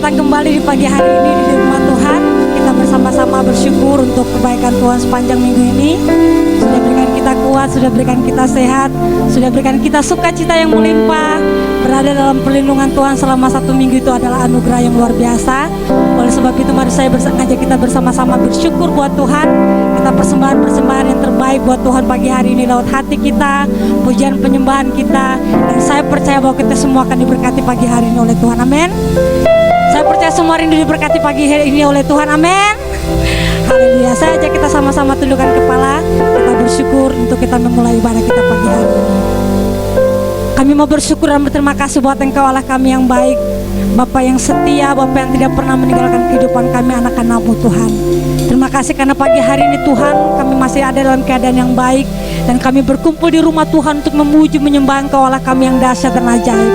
datang kembali di pagi hari ini di rumah Tuhan. Kita bersama-sama bersyukur untuk kebaikan Tuhan sepanjang minggu ini. Sudah berikan kita kuat, sudah berikan kita sehat, sudah berikan kita sukacita yang melimpah. Berada dalam perlindungan Tuhan selama 1 minggu itu adalah anugerah yang luar biasa. Oleh sebab itu mari saya ajak kita bersama-sama bersyukur buat Tuhan. Kita persembahan yang terbaik buat Tuhan pagi hari ini lewat hati kita, pujian penyembahan kita. Dan saya percaya bahwa kita semua akan diberkati pagi hari ini oleh Tuhan, amin. Saya percaya semua rindu diberkati pagi hari ini oleh Tuhan, amin. Haleluya. Saya ajak kita sama-sama tundukkan kepala. Kita bersyukur untuk kita memulai ibadah kita pagi hari ini. Kami mau bersyukur dan berterima kasih buat Engkau Allah kami yang baik, Bapa yang setia, Bapa yang tidak pernah meninggalkan kehidupan kami anak-anak-Mu Tuhan. Terima kasih karena pagi hari ini Tuhan kami masih ada dalam keadaan yang baik, dan kami berkumpul di rumah Tuhan untuk memuji menyembah Engkau Allah kami yang dahsyat dan ajaib.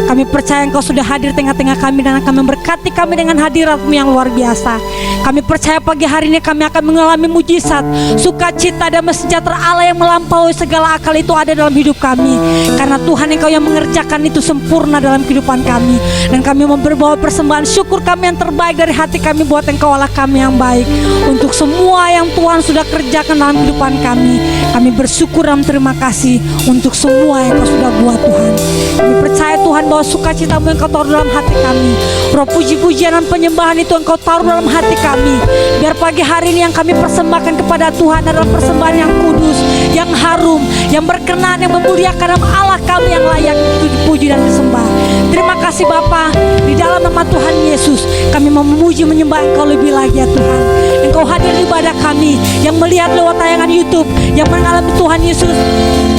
Kami percaya Engkau sudah hadir tengah-tengah kami dan akan memberkati kami dengan hadirat-Mu yang luar biasa. Kami percaya pagi hari ini kami akan mengalami mujizat, sukacita dan sejahtera Allah yang melampaui segala akal itu ada dalam hidup kami. Karena Tuhan Engkau yang mengerjakan itu sempurna dalam kehidupan kami. Dan kami membawa persembahan syukur kami yang terbaik dari hati kami buat Engkau Allah kami yang baik. Untuk semua yang Tuhan sudah kerjakan dalam kehidupan kami, kami bersyukur dan terima kasih untuk semua yang Engkau sudah buat Tuhan. Kami percaya Tuhan bahwa sukacita-Mu yang Engkau taruh dalam hati kami, roh puji-pujian dan penyembahan itu Engkau taruh dalam hati kami. Biar pagi hari ini yang kami persembahkan kepada Tuhan adalah persembahan yang kudus, yang harum, yang berkenan, yang memuliakan nama Allah kami yang layak itu dipuji dan disembah. Terima kasih Bapa, di dalam nama Tuhan Yesus kami memuji menyembah Engkau lebih lagi ya Tuhan. Engkau hadir di ibadah kami, yang melihat lewat tayangan YouTube, yang mengalami Tuhan Yesus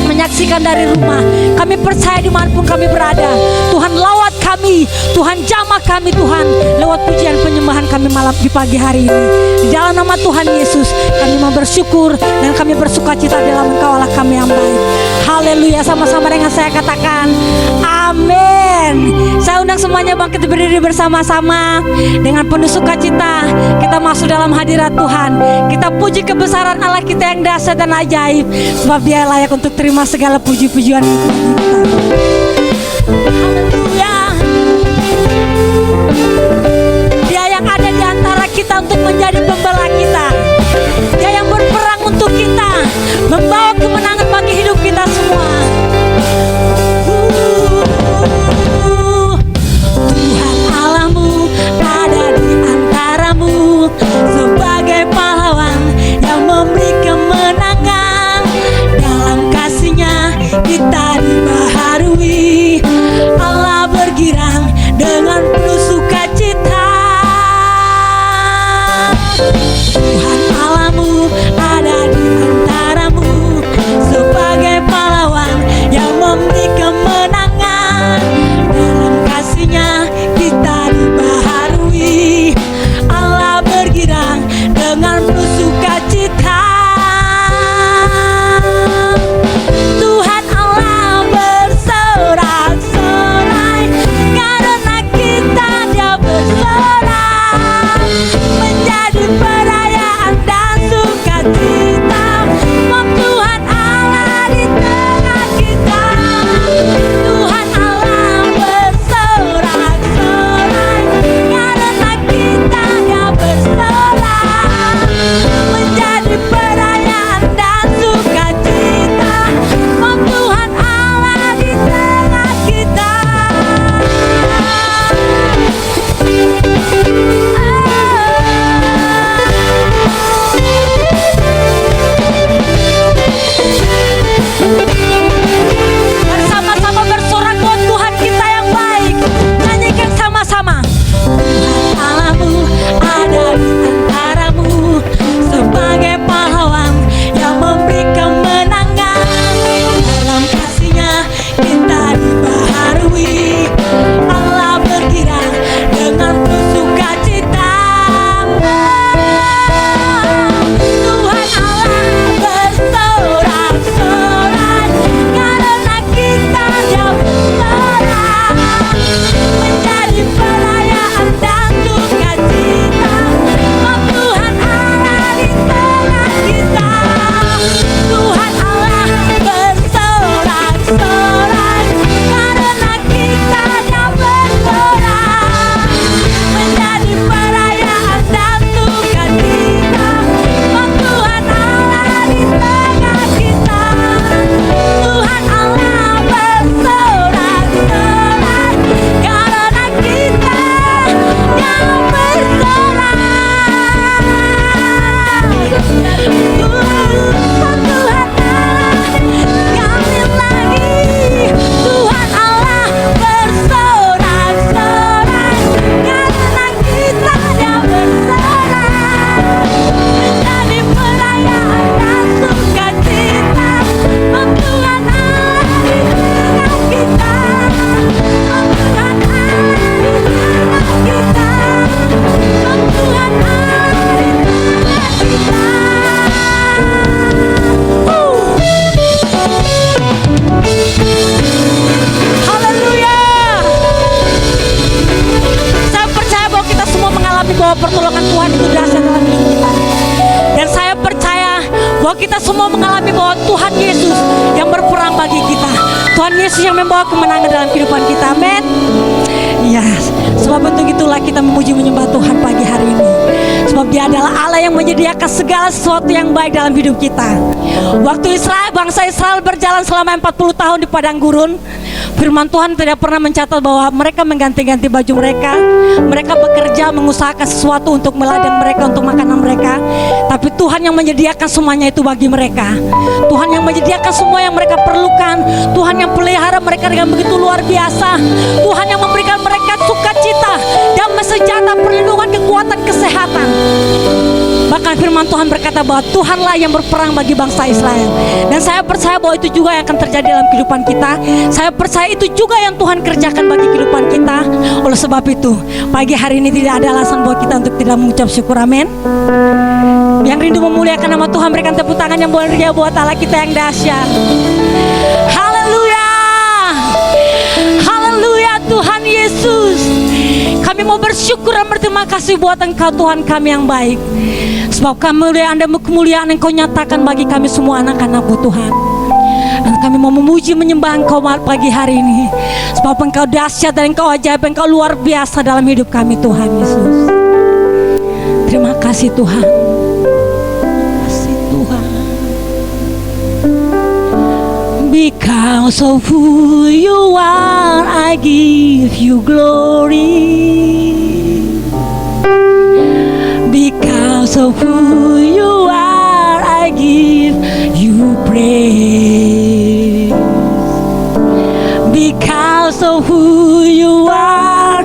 menyaksikan dari rumah. Kami percaya dimanapun kami berada, Tuhan lawat kami, Tuhan jamah kami Tuhan, lewat pujian penyembahan kami malam di pagi hari ini. Di dalam nama Tuhan Yesus kami mau bersyukur dan kami bersukacita dalam Engkau Allah kami yang baik. Haleluya. Sama-sama dengan saya katakan amin. Saya undang semuanya bangkit berdiri bersama-sama dengan penuh sukacita. Kita masuk dalam hadirat Tuhan. Kita puji kebesaran Allah kita yang dahsyat dan ajaib, sebab Dia layak untuk terima segala puji-pujian kita. Haleluya. Dia yang ada di antara kita untuk menjadi pembela kita. Dia yang berperang untuk kita, membawa kemenangan bagi hidup kita semua. Tuhan Allahmu ada di antaramu sebagai pahlawan yang memberi kemenangan. Dalam kasih-Nya kita dibaharui, Allah bergirang dengan penuh sukacita. Tuhan Allahmu ada di antaramu bahwa Tuhan Yesus yang berperang bagi kita. Tuhan Yesus yang membawa kemenangan dalam kehidupan kita. Amin. Ya, sebab untuk itulah kita memuji menyembah Tuhan pagi hari ini. Sebab Dia adalah Allah yang menyediakan segala sesuatu yang baik dalam hidup kita. Waktu bangsa Israel berjalan selama 40 tahun di padang gurun, firman Tuhan tidak pernah mencatat bahwa mereka mengganti-ganti baju mereka. Mereka bekerja mengusahakan sesuatu untuk meladang mereka, untuk makanan mereka. Tapi Tuhan yang menyediakan semuanya itu bagi mereka. Tuhan yang menyediakan semua yang mereka perlukan. Tuhan yang pelihara mereka dengan begitu luar biasa. Tuhan yang memberikan mereka sukacita, damai sejahtera, perlindungan, kekuatan, kesehatan. Bahkan firman Tuhan berkata bahwa Tuhanlah yang berperang bagi bangsa Israel. Dan saya percaya bahwa itu juga yang akan terjadi dalam kehidupan kita. Saya percaya itu juga yang Tuhan kerjakan bagi kehidupan kita. Oleh sebab itu, pagi hari ini tidak ada alasan buat kita untuk tidak mengucap syukur. Amin. Yang rindu memuliakan nama Tuhan, berikan tepuk tangan yang mulia buat Allah kita yang dahsyat. Haleluya. Haleluya Tuhan Yesus. Kami mau bersyukur dan berterima kasih buat Engkau Tuhan kami yang baik. Sebab kemuliaan dan kemuliaan Engkau nyatakan bagi kami semua anak-anak-Mu Tuhan. Dan kami mau memuji menyembah Engkau pagi hari ini. Sebab Engkau dahsyat dan Engkau ajaib, Engkau luar biasa dalam hidup kami Tuhan Yesus. Terima kasih Tuhan. Terima kasih Tuhan. Because of who you are, I give you glory. Because of who you are, I give you praise. Because of who you are,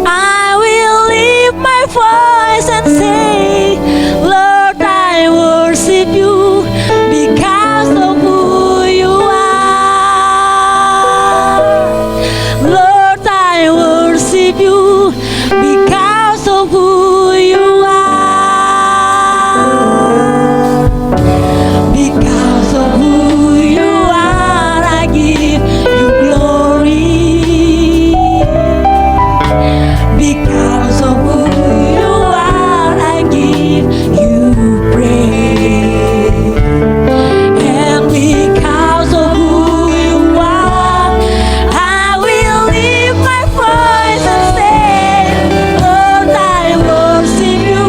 I will lift my voice and say, Lord, I worship you. Because of who you are, Lord, I worship you. Because of who you are. Because of who you are, I give you glory. Because of who you are, I give you praise. And because of who you are, I will lift my voice and say, Lord, I worship you.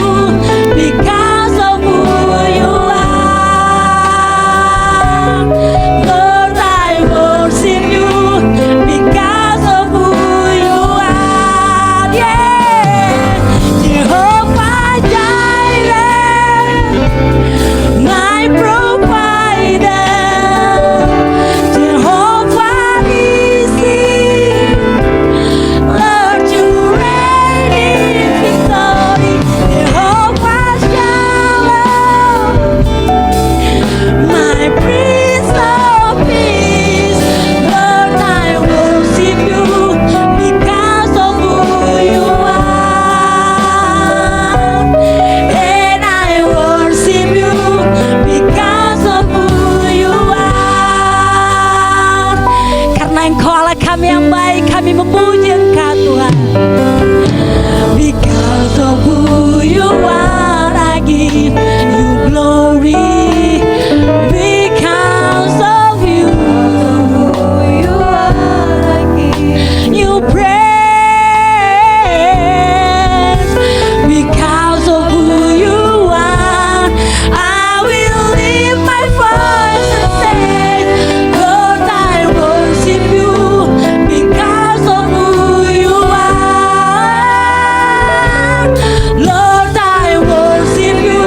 Because of who you are, Lord, I worship you. Because of who you are, yeah. Jehovah Jireh, my provider. Jehovah Nissi, Lord, you reign in victory. Jehovah Shalom, my Prince of Peace. Lord, I worship you. Because of who you are, and I worship you. Because of who you are. Karena Engkau Allah kami yang baik, kami memuji Engkau Tuhan. Because of who you are, I give you glory. Because of you, I give you praise. Because of who you are, I will lift my voice and say, Lord, I worship you. Because of who you are, Lord, I worship you.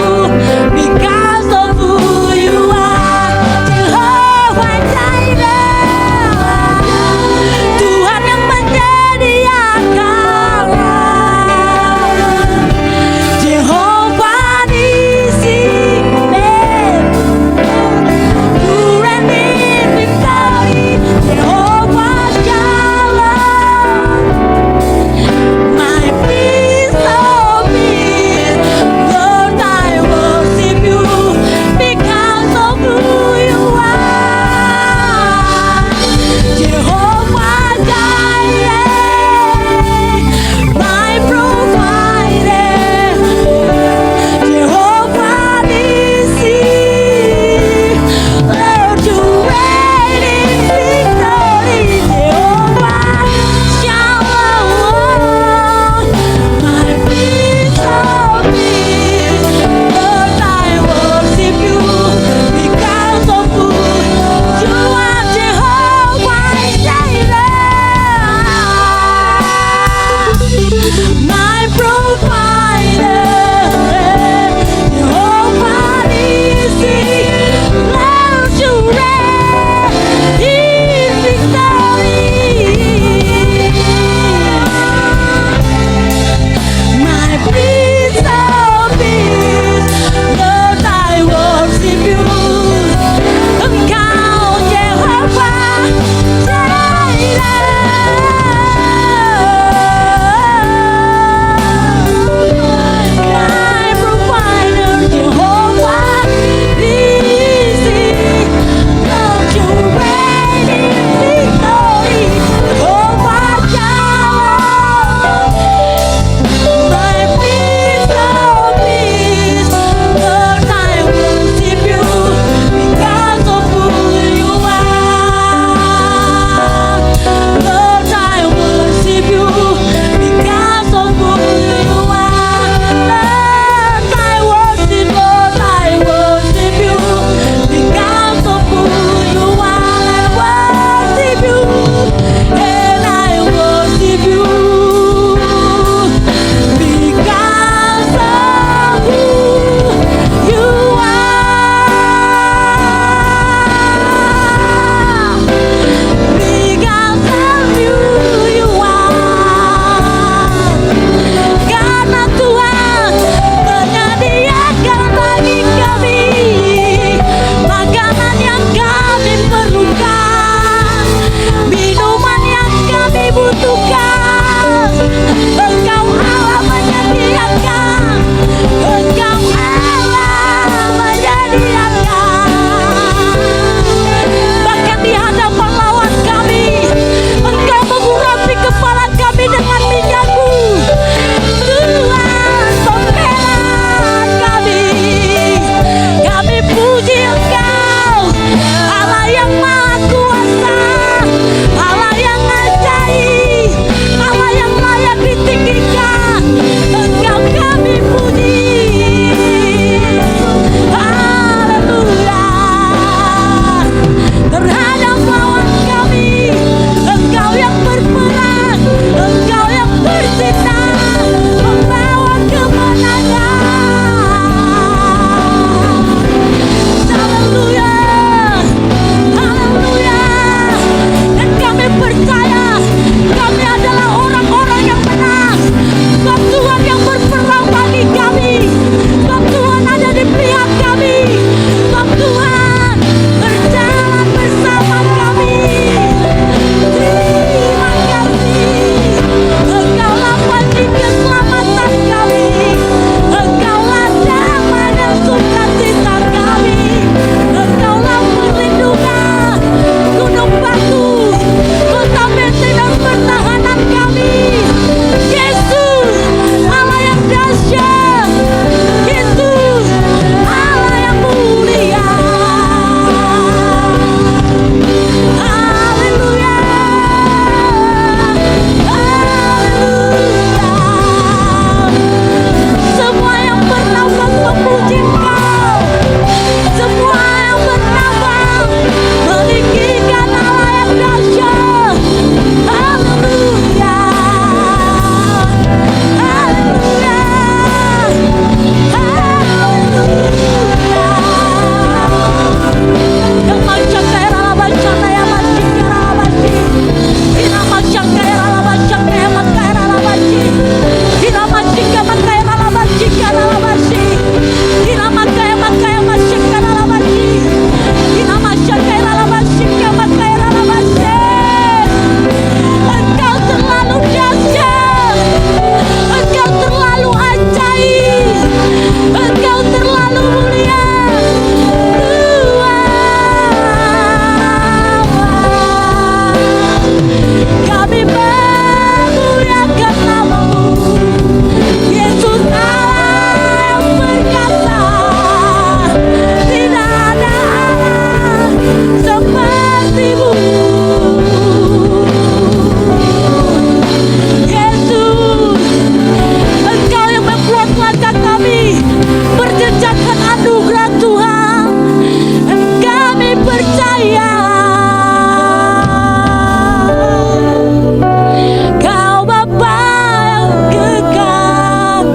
Kau Bapa yang kekal.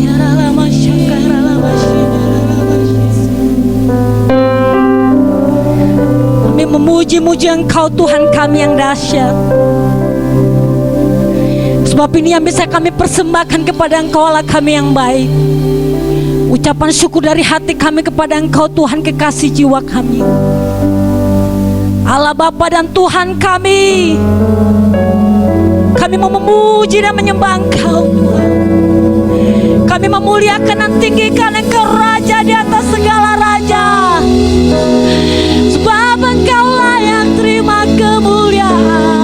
Ya Ralama Syaka, Ralama Syaka, Ralama Syaka. Kami memuji-muji Engkau Tuhan kami yang dahsyat. Sebab ini yang bisa kami persembahkan kepada Engkau Allah kami yang baik. Ucapan syukur dari hati kami kepada Engkau Tuhan kekasih jiwa kami, Allah Bapa dan Tuhan kami. Kami mau memuji dan menyembah Engkau Tuhan. Kami memuliakan dan tinggikan Engkau Raja di atas segala raja. Sebab Engkau layak terima kemuliaan.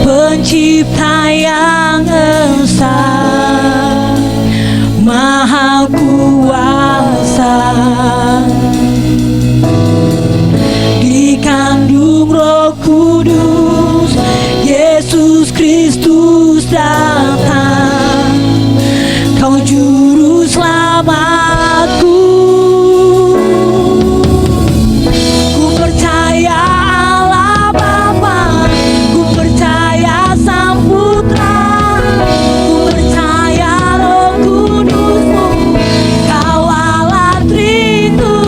Pencipta yang esa, Maha Kuasa, dikandung Roh Kudus, Yesus Kristus datang, Kau Juru Selamatku. Ku percaya Allah Bapa, ku percaya Sang Putra, ku percaya Roh Kudus-Mu, Kau Allah Tritunggal.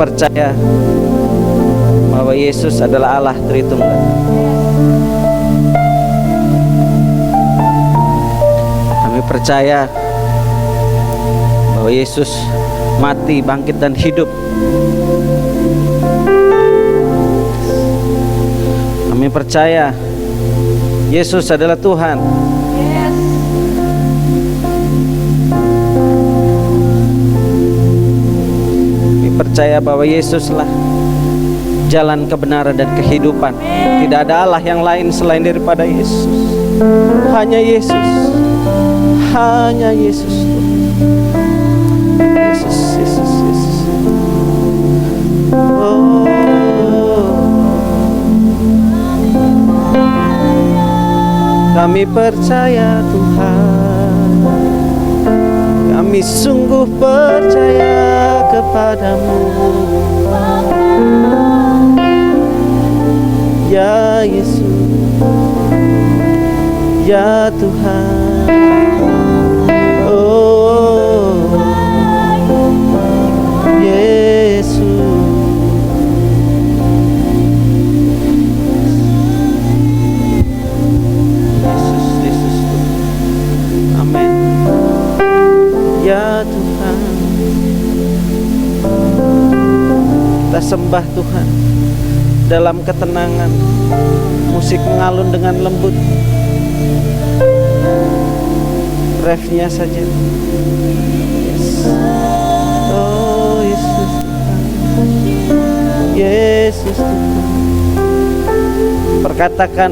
percaya bahwa Yesus adalah Allah Tritunggal. Kami percaya bahwa Yesus mati, bangkit, dan hidup. Kami percaya Yesus adalah Tuhan. Kami percaya bahwa Yesuslah jalan kebenaran dan kehidupan. Tidak ada Allah yang lain selain daripada Yesus. Hanya Yesus. Hanya Yesus. Yesus, Yesus, Yesus. Oh. Kami percaya Tuhan. Kami sungguh percaya kepadamu. Ya Yesus, ya Tuhan. Oh Yesus. Yesus, Yesus. Amin. Ya Tuhan, kita sembah Tuhan dalam ketenangan. Musik mengalun dengan lembut. Refnya saja. Yes. Oh Yesus Tuhan. Yesus Tuhan. Perkatakan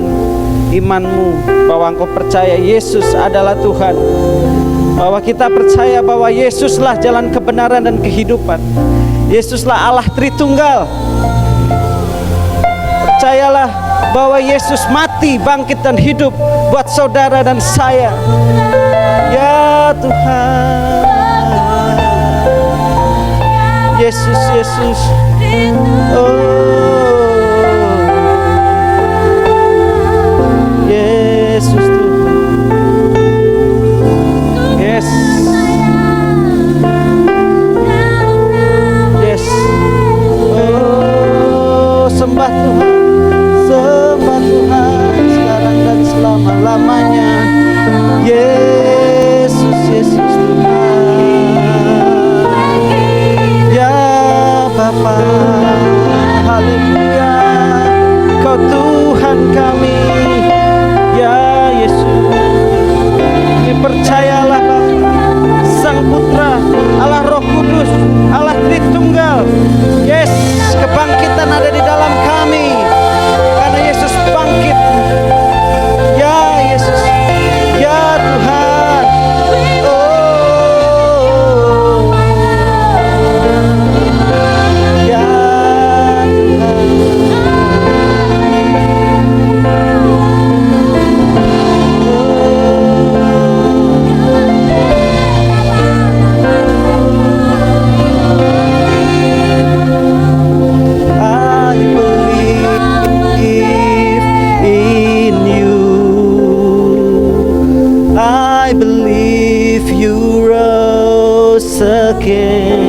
imanmu bahwa engkau percaya Yesus adalah Tuhan. Bahwa kita percaya bahwa Yesuslah jalan kebenaran dan kehidupan. Yesuslah Allah Tritunggal. Percayalah bahwa Yesus mati, bangkit, dan hidup buat saudara dan saya. Ya Tuhan. Yesus, Yesus. Oh Yesus Tuhan. Yes. Yes. Oh, sembah Tuhan. Sembah Tuhan sekarang dan selama-lamanya. Yesus, Yesus Tuhan. Ya Bapa, haleluya. Kau Tuhan kami. Ya Yesus. Kami percayalah Bapa, Sang Putra, Allah Roh Kudus, Allah Tritunggal. Yes, kebangkitan ada di dalam kami. Karena Yesus bangkit. Ya Yesus. Ya Tuhan. Oh. Ya Tuhan. I believe you rose again.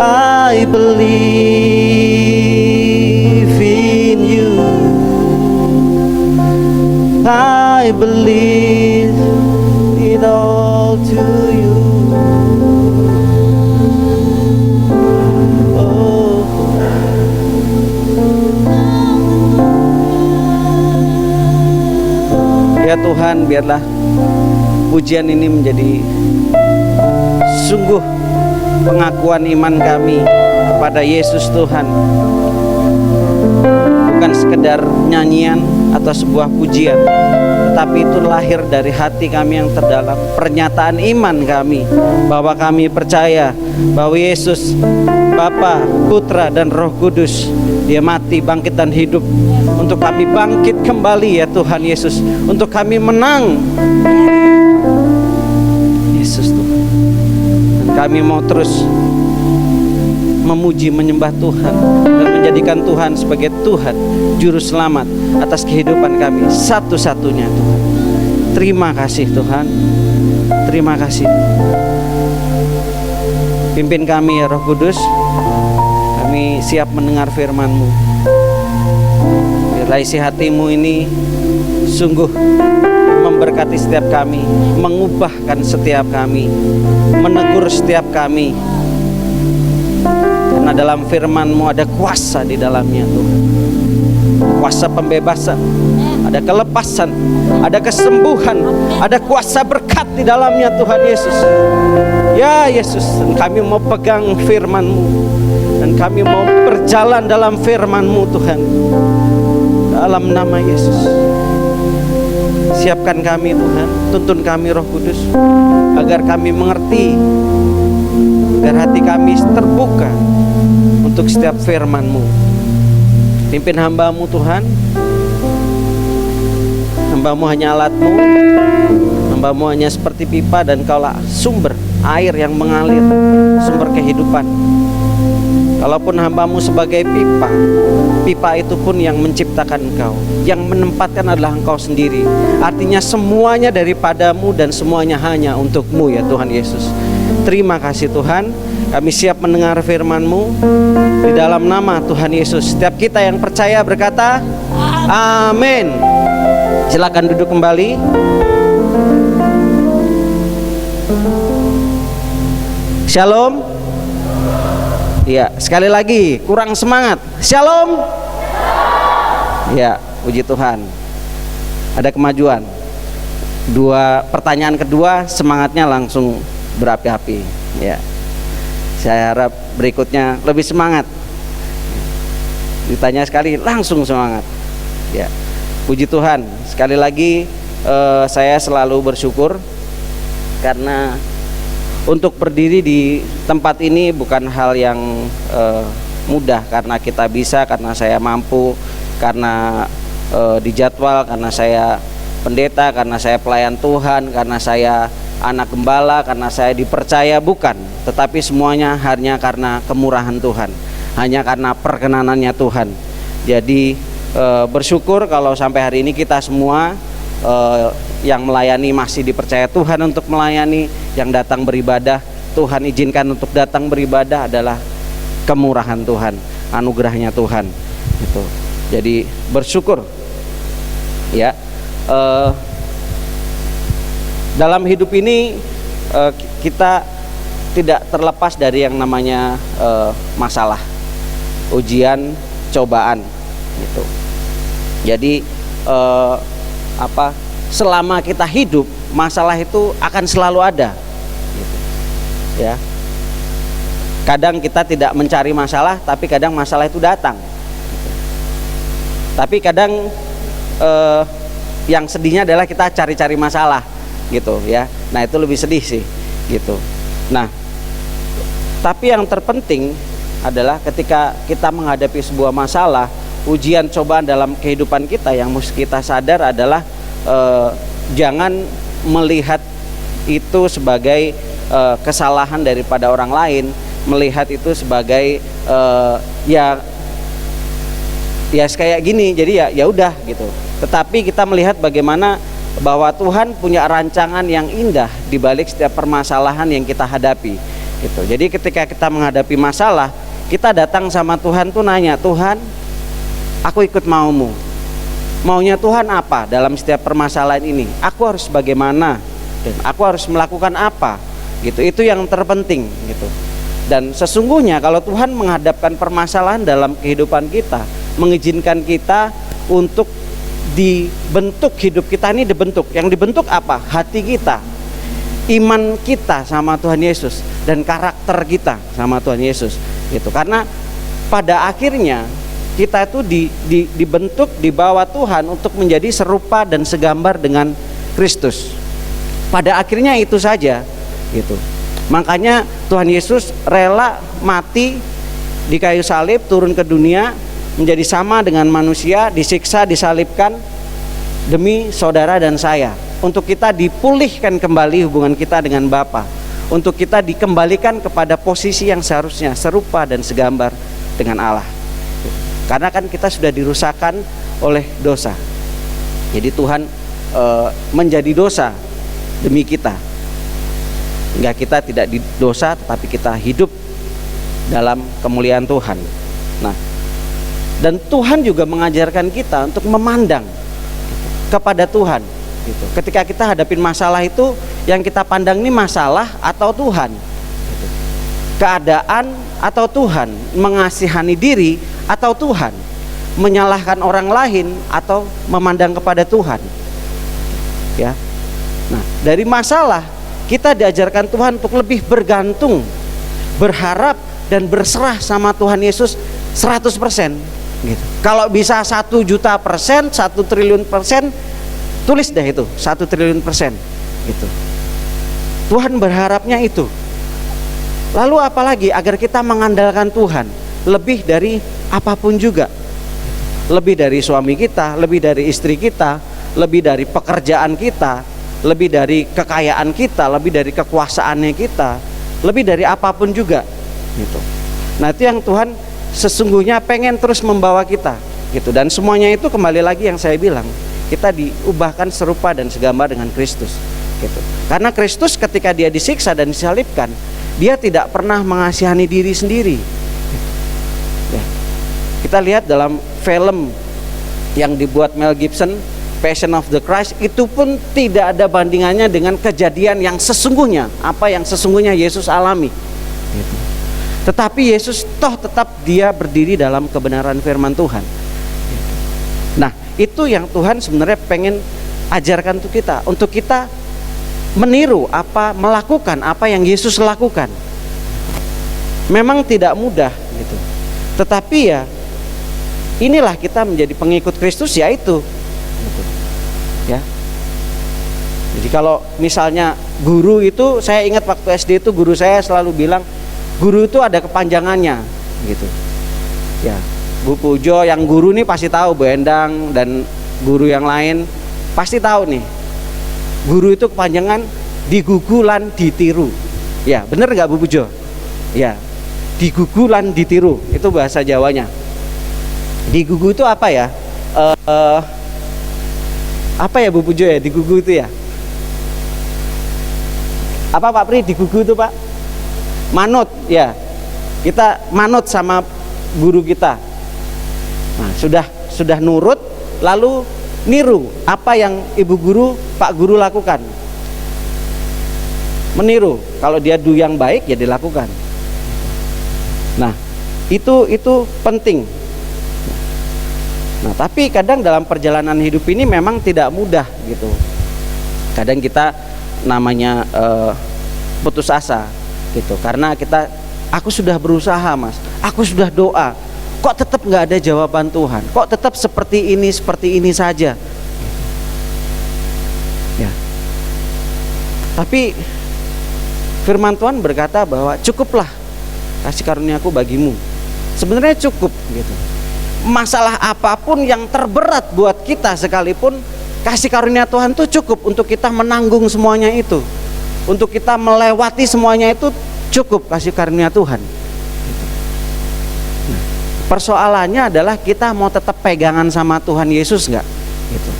I believe in you. I believe it all to you. Oh. Ya Tuhan, biarlah pujian ini menjadi sungguh pengakuan iman kami kepada Yesus Tuhan. Bukan sekedar nyanyian atau sebuah pujian, tetapi itu lahir dari hati kami yang terdalam. Pernyataan iman kami bahwa kami percaya bahwa Yesus Bapa, Putra, dan Roh Kudus, Dia mati, bangkit, dan hidup untuk kami bangkit kembali ya Tuhan Yesus, untuk kami menang Yesus Tuhan. Dan kami mau terus memuji, menyembah Tuhan dan menjadikan Tuhan sebagai Tuhan Juru Selamat atas kehidupan kami satu-satunya Tuhan. Terima kasih Tuhan. Terima kasih. Pimpin kami ya Roh Kudus. Kami siap mendengar firman-Mu. Biarlah isi hati-Mu ini sungguh memberkati setiap kami, mengubahkan setiap kami, menegur setiap kami. Karena dalam firman-Mu ada kuasa di dalamnya Tuhan. Kuasa pembebasan, ada kelepasan, ada kesembuhan, ada kuasa berkat di dalamnya Tuhan Yesus. Ya Yesus, kami mau pegang firman-Mu, dan kami mau berjalan dalam firman-Mu Tuhan. Dalam nama Yesus, siapkan kami Tuhan, tuntun kami Roh Kudus, agar kami mengerti, agar hati kami terbuka untuk setiap firman-Mu. Pimpin hamba-Mu Tuhan. Hamba-Mu hanya alat-Mu, hamba-Mu hanya seperti pipa, dan Kaulah sumber air yang mengalir, sumber kehidupan. Kalaupun hamba-Mu sebagai pipa, pipa itu pun yang menciptakan Engkau, yang menempatkan adalah Engkau sendiri. Artinya semuanya daripada-Mu dan semuanya hanya untuk-Mu ya Tuhan Yesus. Terima kasih Tuhan. Kami siap mendengar firman-Mu di dalam nama Tuhan Yesus. Setiap kita yang percaya berkata amin. Silakan duduk kembali. Shalom. Ya, sekali lagi kurang semangat. Shalom. Ya, puji Tuhan. Ada kemajuan. Pertanyaan kedua, semangatnya langsung berapi-api. Ya. Saya harap berikutnya lebih semangat. Ditanya sekali langsung semangat. Ya, puji Tuhan. Sekali lagi saya selalu bersyukur karena untuk berdiri di tempat ini bukan hal yang mudah, karena kita bisa, karena saya mampu, karena dijadwal, karena saya pendeta, karena saya pelayan Tuhan, karena saya anak gembala, karena saya dipercaya, bukan. Tetapi semuanya hanya karena kemurahan Tuhan, hanya karena perkenanannya Tuhan. Jadi bersyukur kalau sampai hari ini kita semua yang melayani masih dipercaya Tuhan untuk melayani, yang datang beribadah Tuhan izinkan untuk datang beribadah adalah kemurahan Tuhan, anugerahnya Tuhan. Gitu. Jadi bersyukur ya. Dalam hidup ini kita tidak terlepas dari yang namanya masalah, ujian, cobaan gitu. Jadi selama kita hidup, masalah itu akan selalu ada gitu. Ya. Kadang kita tidak mencari masalah, tapi kadang masalah itu datang gitu. Tapi kadang yang sedihnya adalah kita cari-cari masalah gitu ya. Nah, itu lebih sedih sih gitu. Nah, tapi yang terpenting adalah ketika kita menghadapi sebuah masalah, ujian cobaan dalam kehidupan kita, yang mesti kita sadar adalah jangan melihat itu sebagai kesalahan daripada orang lain, melihat itu sebagai ya kayak gini, jadi ya udah gitu. Tetapi kita melihat bagaimana bahwa Tuhan punya rancangan yang indah di balik setiap permasalahan yang kita hadapi gitu. Jadi ketika kita menghadapi masalah, kita datang sama Tuhan tuh nanya, Tuhan, aku ikut maumu. Maunya Tuhan apa dalam setiap permasalahan ini? Aku harus bagaimana? Dan aku harus melakukan apa? Gitu. Itu yang terpenting gitu. Dan sesungguhnya kalau Tuhan menghadapkan permasalahan dalam kehidupan kita, mengizinkan kita untuk dibentuk, hidup kita ini dibentuk. Yang dibentuk apa? Hati kita, iman kita sama Tuhan Yesus, dan karakter kita sama Tuhan Yesus gitu. Karena pada akhirnya kita itu dibentuk di bawah Tuhan untuk menjadi serupa dan segambar dengan Kristus. Pada akhirnya itu saja gitu. Makanya Tuhan Yesus rela mati di kayu salib, turun ke dunia, menjadi sama dengan manusia, disiksa, disalibkan demi saudara dan saya, untuk kita dipulihkan kembali hubungan kita dengan Bapa, untuk kita dikembalikan kepada posisi yang seharusnya serupa dan segambar dengan Allah. Karena kan kita sudah dirusakkan oleh dosa. Jadi Tuhan menjadi dosa demi kita. Sehingga kita tidak di dosa, tetapi kita hidup dalam kemuliaan Tuhan. Nah, dan Tuhan juga mengajarkan kita untuk memandang kepada Tuhan gitu. Ketika kita hadapin masalah itu, yang kita pandang ini masalah atau Tuhan gitu. Keadaan atau Tuhan, mengasihani diri atau Tuhan, menyalahkan orang lain atau memandang kepada Tuhan ya. Nah, dari masalah kita diajarkan Tuhan untuk lebih bergantung, berharap dan berserah sama Tuhan Yesus 100% gitu. Kalau bisa 1.000.000%, 1.000.000.000%, tulis deh itu 1.000.000.000% gitu. Tuhan berharapnya itu. Lalu apalagi agar kita mengandalkan Tuhan lebih dari apapun juga, lebih dari suami kita, lebih dari istri kita, lebih dari pekerjaan kita, lebih dari kekayaan kita, lebih dari kekuasaannya kita, lebih dari apapun juga gitu. Nah, itu yang Tuhan sesungguhnya pengen terus membawa kita gitu. Dan semuanya itu kembali lagi yang saya bilang, kita diubahkan serupa dan segambar dengan Kristus gitu. Karena Kristus ketika dia disiksa dan disalibkan, dia tidak pernah mengasihani diri sendiri ya. Kita lihat dalam film yang dibuat Mel Gibson, Passion of the Christ, itu pun tidak ada bandingannya dengan kejadian yang sesungguhnya, apa yang sesungguhnya Yesus alami gitu. Tetapi Yesus toh tetap dia berdiri dalam kebenaran firman Tuhan gitu. Nah, itu yang Tuhan sebenarnya pengen ajarkan untuk kita meniru melakukan apa yang Yesus lakukan. Memang tidak mudah gitu. Tetapi ya inilah kita menjadi pengikut Kristus, yaitu gitu. Ya. Jadi kalau misalnya guru itu, saya ingat waktu SD itu guru saya selalu bilang, guru itu ada kepanjangannya gitu. Ya, Bu Pujo yang guru nih pasti tahu, Bu Endang dan guru yang lain pasti tahu nih. Guru itu kepanjangan digugulan ditiru. Ya, bener nggak Bu Pujo? Ya, digugulan ditiru itu bahasa Jawanya. Digugu itu apa ya? Apa ya Bu Pujo ya? Digugu itu ya? Apa Pak Pri? Digugu itu Pak? Manut ya. Kita manut sama guru kita. Nah, sudah nurut, lalu niru apa yang ibu guru, pak guru lakukan. Meniru, kalau dia do yang baik ya dilakukan. Nah, itu penting. Nah, tapi kadang dalam perjalanan hidup ini memang tidak mudah gitu. Kadang kita namanya putus asa gitu, karena aku sudah berusaha Mas, aku sudah doa, kok tetap nggak ada jawaban Tuhan, kok tetap seperti ini saja ya. Tapi firman Tuhan berkata bahwa cukuplah kasih karunia-Ku bagimu. Sebenarnya cukup gitu. Masalah apapun yang terberat buat kita sekalipun, kasih karunia Tuhan itu cukup untuk kita menanggung semuanya itu, untuk kita melewati semuanya itu, cukup kasih karunia Tuhan. Nah, persoalannya adalah kita mau tetap pegangan sama Tuhan Yesus nggak? Gitu,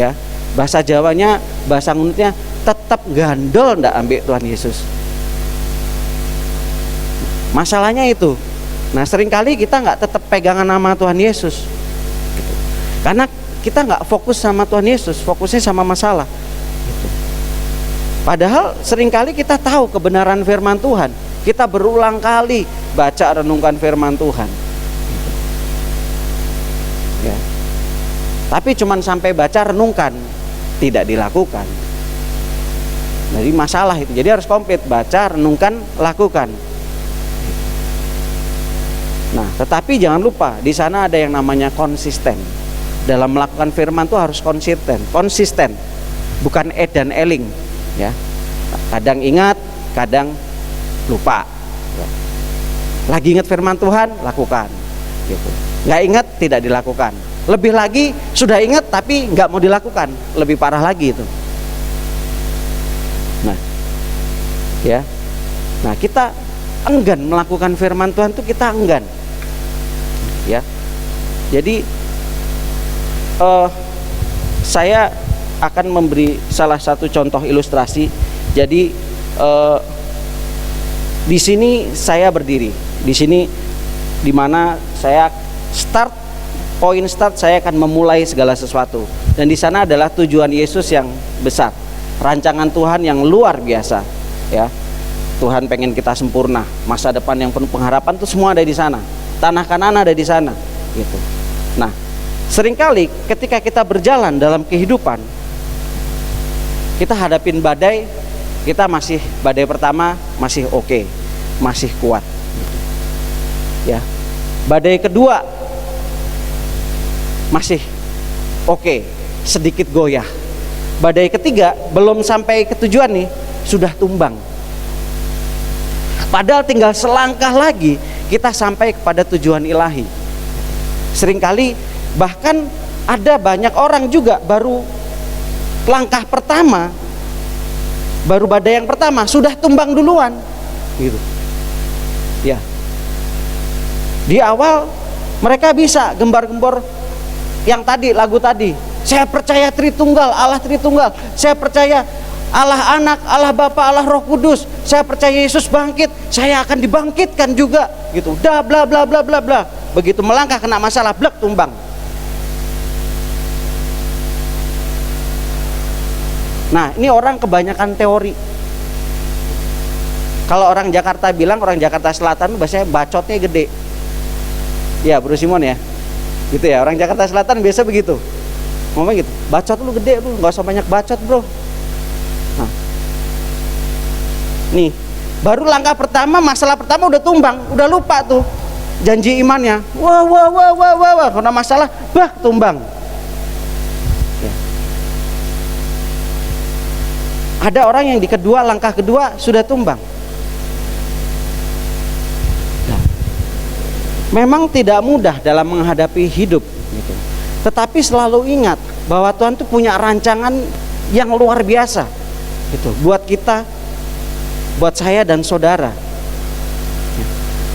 ya. Bahasa Jawanya, bahasa ngunutnya, tetap gandol nggak ambil Tuhan Yesus. Masalahnya itu. Nah, seringkali kita nggak tetap pegangan sama Tuhan Yesus gitu. Karena kita nggak fokus sama Tuhan Yesus, fokusnya sama masalah gitu. Padahal seringkali kita tahu kebenaran firman Tuhan, kita berulang kali baca renungkan firman Tuhan gitu. Ya. Tapi cuman sampai baca renungkan, tidak dilakukan. Jadi masalah itu, jadi harus komplit, baca, renungkan, lakukan. Nah, tetapi jangan lupa di sana ada yang namanya konsisten. Dalam melakukan firman itu harus konsisten, bukan dan eling, ya. Kadang ingat, kadang lupa. Ya. Lagi ingat firman Tuhan, lakukan. Gitu. Nggak ingat, tidak dilakukan. Lebih lagi sudah ingat tapi nggak mau dilakukan, lebih parah lagi itu. Nah, ya. Nah, kita enggan melakukan firman Tuhan itu, kita enggan. Ya, jadi saya akan memberi salah satu contoh ilustrasi. Jadi Di sini saya berdiri, di sini dimana saya poin start saya akan memulai segala sesuatu, dan di sana adalah tujuan Yesus yang besar, rancangan Tuhan yang luar biasa, ya. Tuhan pengen kita sempurna, masa depan yang penuh pengharapan itu semua ada di sana, tanah Kanaan ada di sana, gitu. Nah, seringkali ketika kita berjalan dalam kehidupan, kita hadapin badai, kita masih badai pertama masih oke, masih kuat, gitu. Ya, badai kedua masih oke, sedikit goyah. Badai ketiga belum sampai ke tujuan nih, sudah tumbang. Padahal tinggal selangkah lagi kita sampai kepada tujuan ilahi. Seringkali bahkan ada banyak orang juga baru langkah pertama, baru badai yang pertama sudah tumbang duluan, gitu. Ya. Di awal mereka bisa gembar-gembor yang tadi, lagu tadi, saya percaya Tritunggal, Allah Tritunggal, saya percaya Allah Anak, Allah Bapa, Allah Roh Kudus, saya percaya Yesus bangkit, saya akan dibangkitkan juga, gitu. Dah bla bla bla bla bla. Begitu melangkah kena masalah, blek, tumbang. Nah, ini orang kebanyakan teori. Kalau orang Jakarta bilang, orang Jakarta Selatan biasanya bacotnya gede. Ya, Bro Simon ya. Gitu ya, orang Jakarta Selatan biasa begitu. Ngomong gitu, bacot lu gede, lu nggak usah banyak bacot, bro. Nah, nih, baru langkah pertama, masalah pertama udah tumbang, udah lupa tuh janji imannya. Wah, karena masalah, tumbang. Ya. Ada orang yang di kedua, langkah kedua sudah tumbang. Memang tidak mudah dalam menghadapi hidup, gitu. Tetapi selalu ingat bahwa Tuhan itu punya rancangan yang luar biasa, gitu. Buat kita, buat saya dan saudara.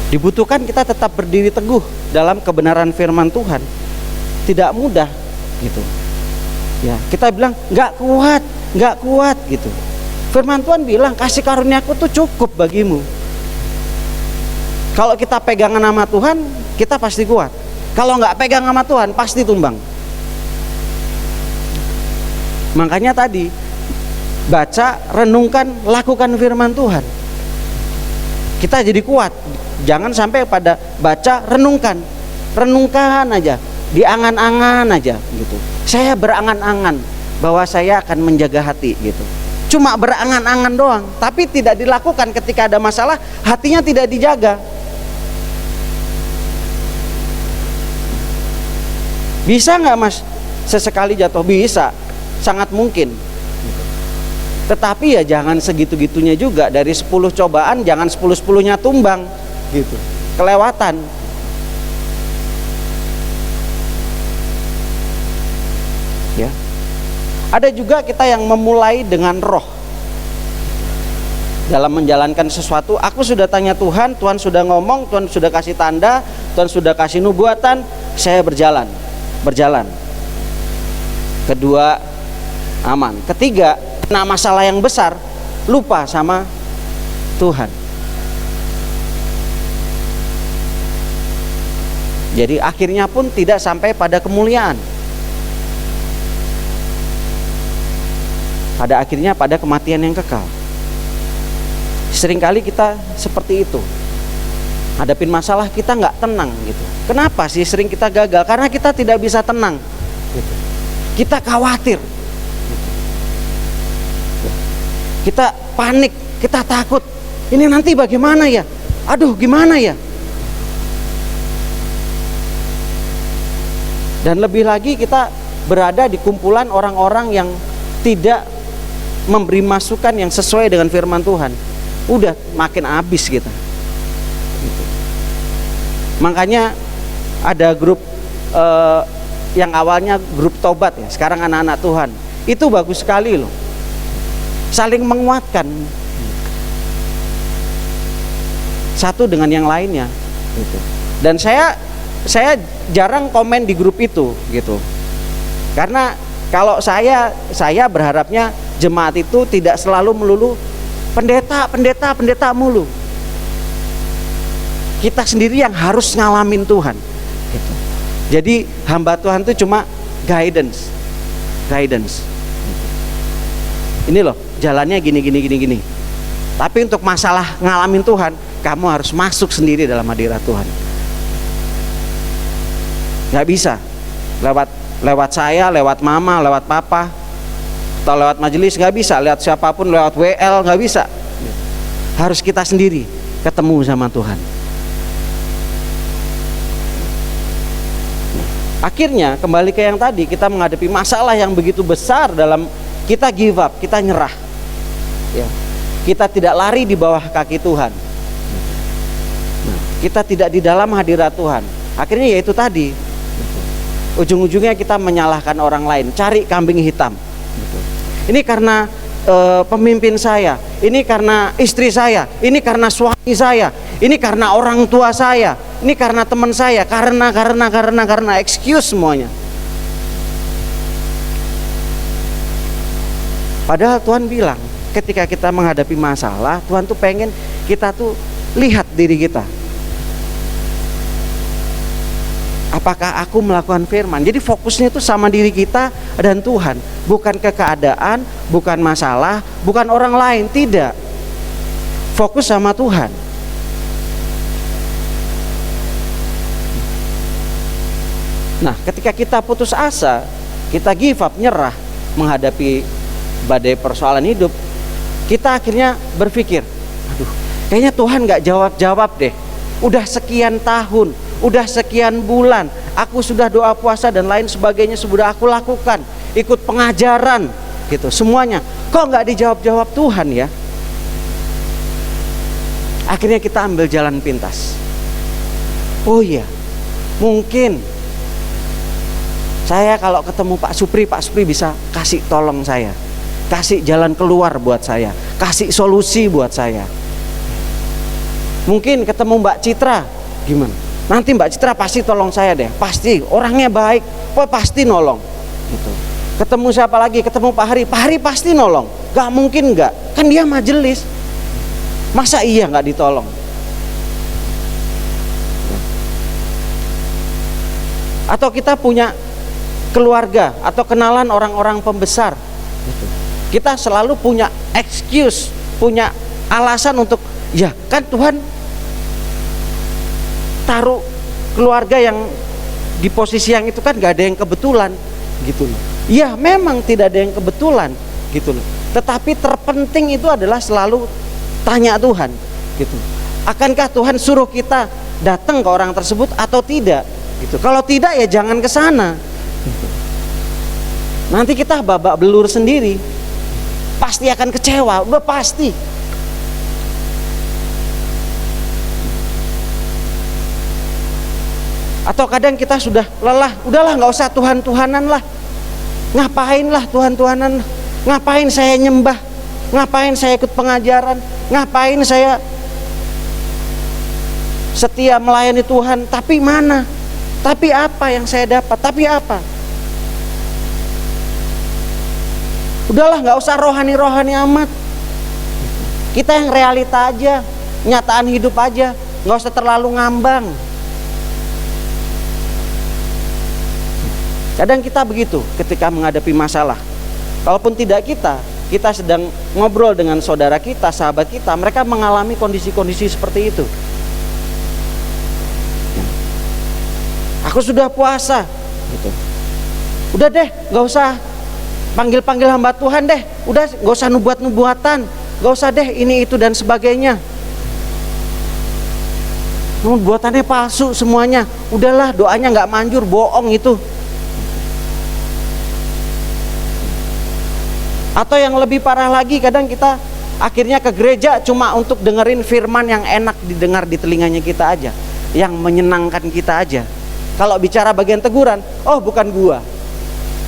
Dibutuhkan kita tetap berdiri teguh dalam kebenaran firman Tuhan. Tidak mudah, gitu. Ya, kita bilang nggak kuat, gitu. Firman Tuhan bilang kasih karunia-Ku tuh cukup bagimu. Kalau kita pegangan sama Tuhan, kita pasti kuat. Kalau nggak pegang sama Tuhan, pasti tumbang. Makanya tadi, baca, renungkan, lakukan firman Tuhan. Kita jadi kuat. Jangan sampai pada baca, renungkan aja, diangan-angan aja, gitu. Saya berangan-angan bahwa saya akan menjaga hati, gitu. Cuma berangan-angan doang, tapi tidak dilakukan. Ketika ada masalah, hatinya tidak dijaga. Bisa nggak mas sesekali jatuh? Bisa, sangat mungkin. Tetapi ya jangan segitu-gitunya juga. Dari 10 cobaan jangan 10-10-nya tumbang, gitu. Kelewatan. Ya. Ada juga kita yang memulai dengan roh. Dalam menjalankan sesuatu, aku sudah tanya Tuhan, Tuhan sudah ngomong, Tuhan sudah kasih tanda, Tuhan sudah kasih nubuatan, saya berjalan. Kedua, aman. Ketiga, kena masalah yang besar, lupa sama Tuhan. Jadi akhirnya pun tidak sampai pada kemuliaan. Pada akhirnya pada kematian yang kekal. Seringkali kita seperti itu. Hadapin masalah kita nggak tenang, gitu. Kenapa sih sering kita gagal? Karena kita tidak bisa tenang, gitu. Kita khawatir, gitu. Kita panik, kita takut. Ini nanti bagaimana ya? Aduh, gimana ya? Dan lebih lagi kita berada di kumpulan orang-orang yang tidak memberi masukan yang sesuai dengan firman Tuhan. Udah makin habis kita. Makanya ada grup yang awalnya grup tobat ya, sekarang anak-anak Tuhan. Itu bagus sekali loh. Saling menguatkan satu dengan yang lainnya, gitu. Dan saya jarang komen di grup itu, gitu. Karena kalau saya berharapnya jemaat itu tidak selalu melulu pendeta mulu. Kita sendiri yang harus ngalamin Tuhan gitu. Jadi hamba Tuhan itu cuma guidance. Ini loh jalannya gini. Tapi untuk masalah ngalamin Tuhan, kamu harus masuk sendiri dalam hadirat Tuhan. Gak bisa lewat saya, lewat mama, lewat papa, atau lewat majelis, gak bisa. Lewat siapapun, lewat WL, gak bisa. Harus kita sendiri ketemu sama Tuhan. Akhirnya kembali ke yang tadi, kita menghadapi masalah yang begitu besar dalam kita give up, kita nyerah ya. Kita tidak lari di bawah kaki Tuhan. Nah, kita tidak di dalam hadirat Tuhan. Akhirnya yaitu tadi, ujung-ujungnya kita menyalahkan orang lain, cari kambing hitam. Ini karena pemimpin saya, ini karena istri saya, ini karena suami saya, ini karena orang tua saya, ini karena teman saya, karena excuse semuanya. Padahal Tuhan bilang, ketika kita menghadapi masalah, Tuhan tuh pengen kita tuh lihat diri kita. Apakah aku melakukan firman? Jadi fokusnya itu sama diri kita dan Tuhan, bukan ke keadaan, bukan masalah, bukan orang lain, tidak. Fokus sama Tuhan. Nah, ketika kita putus asa, kita give up, nyerah menghadapi badai persoalan hidup, kita akhirnya berpikir, aduh, kayaknya Tuhan gak jawab-jawab deh. Udah sekian tahun, udah sekian bulan, aku sudah doa puasa dan lain sebagainya sudah aku lakukan, ikut pengajaran gitu, semuanya kok gak dijawab-jawab Tuhan ya. Akhirnya kita ambil jalan pintas. Oh iya, mungkin saya kalau ketemu Pak Supri bisa kasih tolong saya, kasih jalan keluar buat saya, kasih solusi buat saya. Mungkin ketemu Mbak Citra, gimana? Nanti Mbak Citra pasti tolong saya deh, pasti orangnya baik, pasti nolong. Gitu. Ketemu siapa lagi? Ketemu Pak Hari pasti nolong. Gak mungkin gak, kan dia majelis. Masa iya gak ditolong? Atau kita punya keluarga atau kenalan orang-orang pembesar. Gitu. Kita selalu punya excuse, punya alasan untuk, ya kan Tuhan taruh keluarga yang di posisi yang itu kan gak ada yang kebetulan gitu loh. Ya memang tidak ada yang kebetulan gitu loh. Tetapi terpenting itu adalah selalu tanya Tuhan gitu. Akankah Tuhan suruh kita datang ke orang tersebut atau tidak gitu. Kalau tidak ya jangan ke sana gitu. Nanti kita babak belur sendiri. Pasti akan kecewa, udah pasti. Atau kadang kita sudah lelah, udahlah nggak usah Tuhan-Tuhanan lah. Ngapain lah Tuhan-Tuhanan? Ngapain saya nyembah? Ngapain saya ikut pengajaran? Ngapain saya setia melayani Tuhan? Tapi mana? Tapi apa yang saya dapat? Tapi apa? Udahlah nggak usah rohani-rohani amat. Kita yang realita aja, nyataan hidup aja, nggak usah terlalu ngambang. Kadang kita begitu ketika menghadapi masalah. Kalaupun tidak kita sedang ngobrol dengan saudara kita, sahabat kita, mereka mengalami kondisi-kondisi seperti itu. Aku sudah puasa, gitu. Udah deh, nggak usah panggil-panggil hamba Tuhan deh. Udah, nggak usah nubuat-nubuatan, nggak usah deh ini itu dan sebagainya. Nubuatannya palsu semuanya. Udahlah, doanya nggak manjur, bohong itu. Atau yang lebih parah lagi, kadang kita akhirnya ke gereja cuma untuk dengerin firman yang enak didengar di telinganya kita aja, yang menyenangkan kita aja. Kalau bicara bagian teguran, oh bukan gua,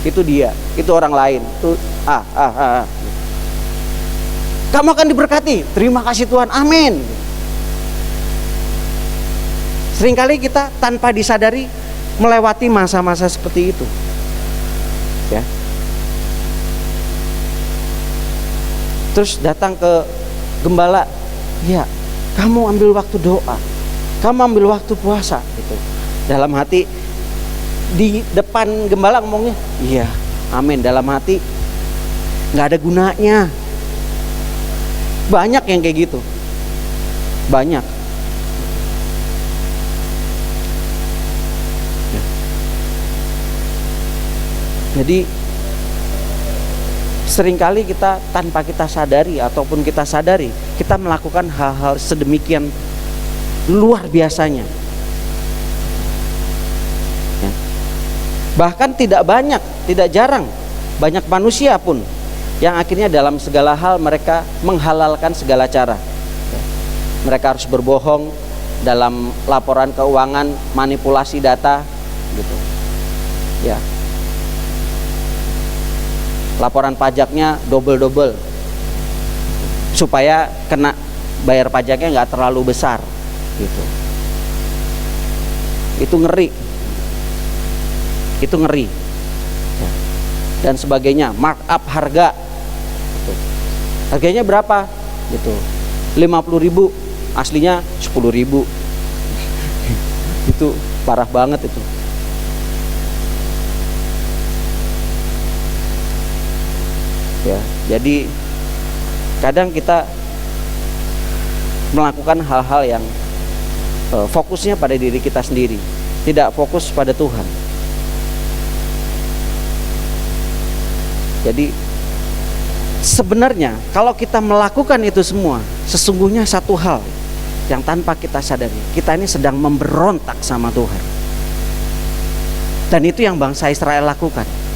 itu dia, itu orang lain, itu kamu akan diberkati, terima kasih Tuhan, amin. Seringkali kita tanpa disadari melewati masa-masa seperti itu, ya. Terus datang ke gembala, ya kamu ambil waktu doa, kamu ambil waktu puasa gitu. Dalam hati, di depan gembala ngomongnya, iya, amin. Dalam hati nggak ada gunanya. Banyak yang kayak gitu, banyak. Jadi seringkali kita tanpa kita sadari ataupun kita sadari, kita melakukan hal-hal sedemikian luar biasanya. Ya. Bahkan tidak banyak, tidak jarang, banyak manusia pun yang akhirnya dalam segala hal mereka menghalalkan segala cara. Ya. Mereka harus berbohong dalam laporan keuangan, manipulasi data, gitu. Ya. Laporan pajaknya double supaya kena bayar pajaknya nggak terlalu besar gitu. Itu ngeri ya. Dan sebagainya, markup harga gitu. Harganya berapa gitu, 50.000, aslinya 10.000. Itu parah banget itu. Ya, jadi kadang kita melakukan hal-hal yang fokusnya pada diri kita sendiri, tidak fokus pada Tuhan. Jadi sebenarnya kalau kita melakukan itu semua, sesungguhnya satu hal yang tanpa kita sadari, kita ini sedang memberontak sama Tuhan. Dan itu yang bangsa Israel lakukan.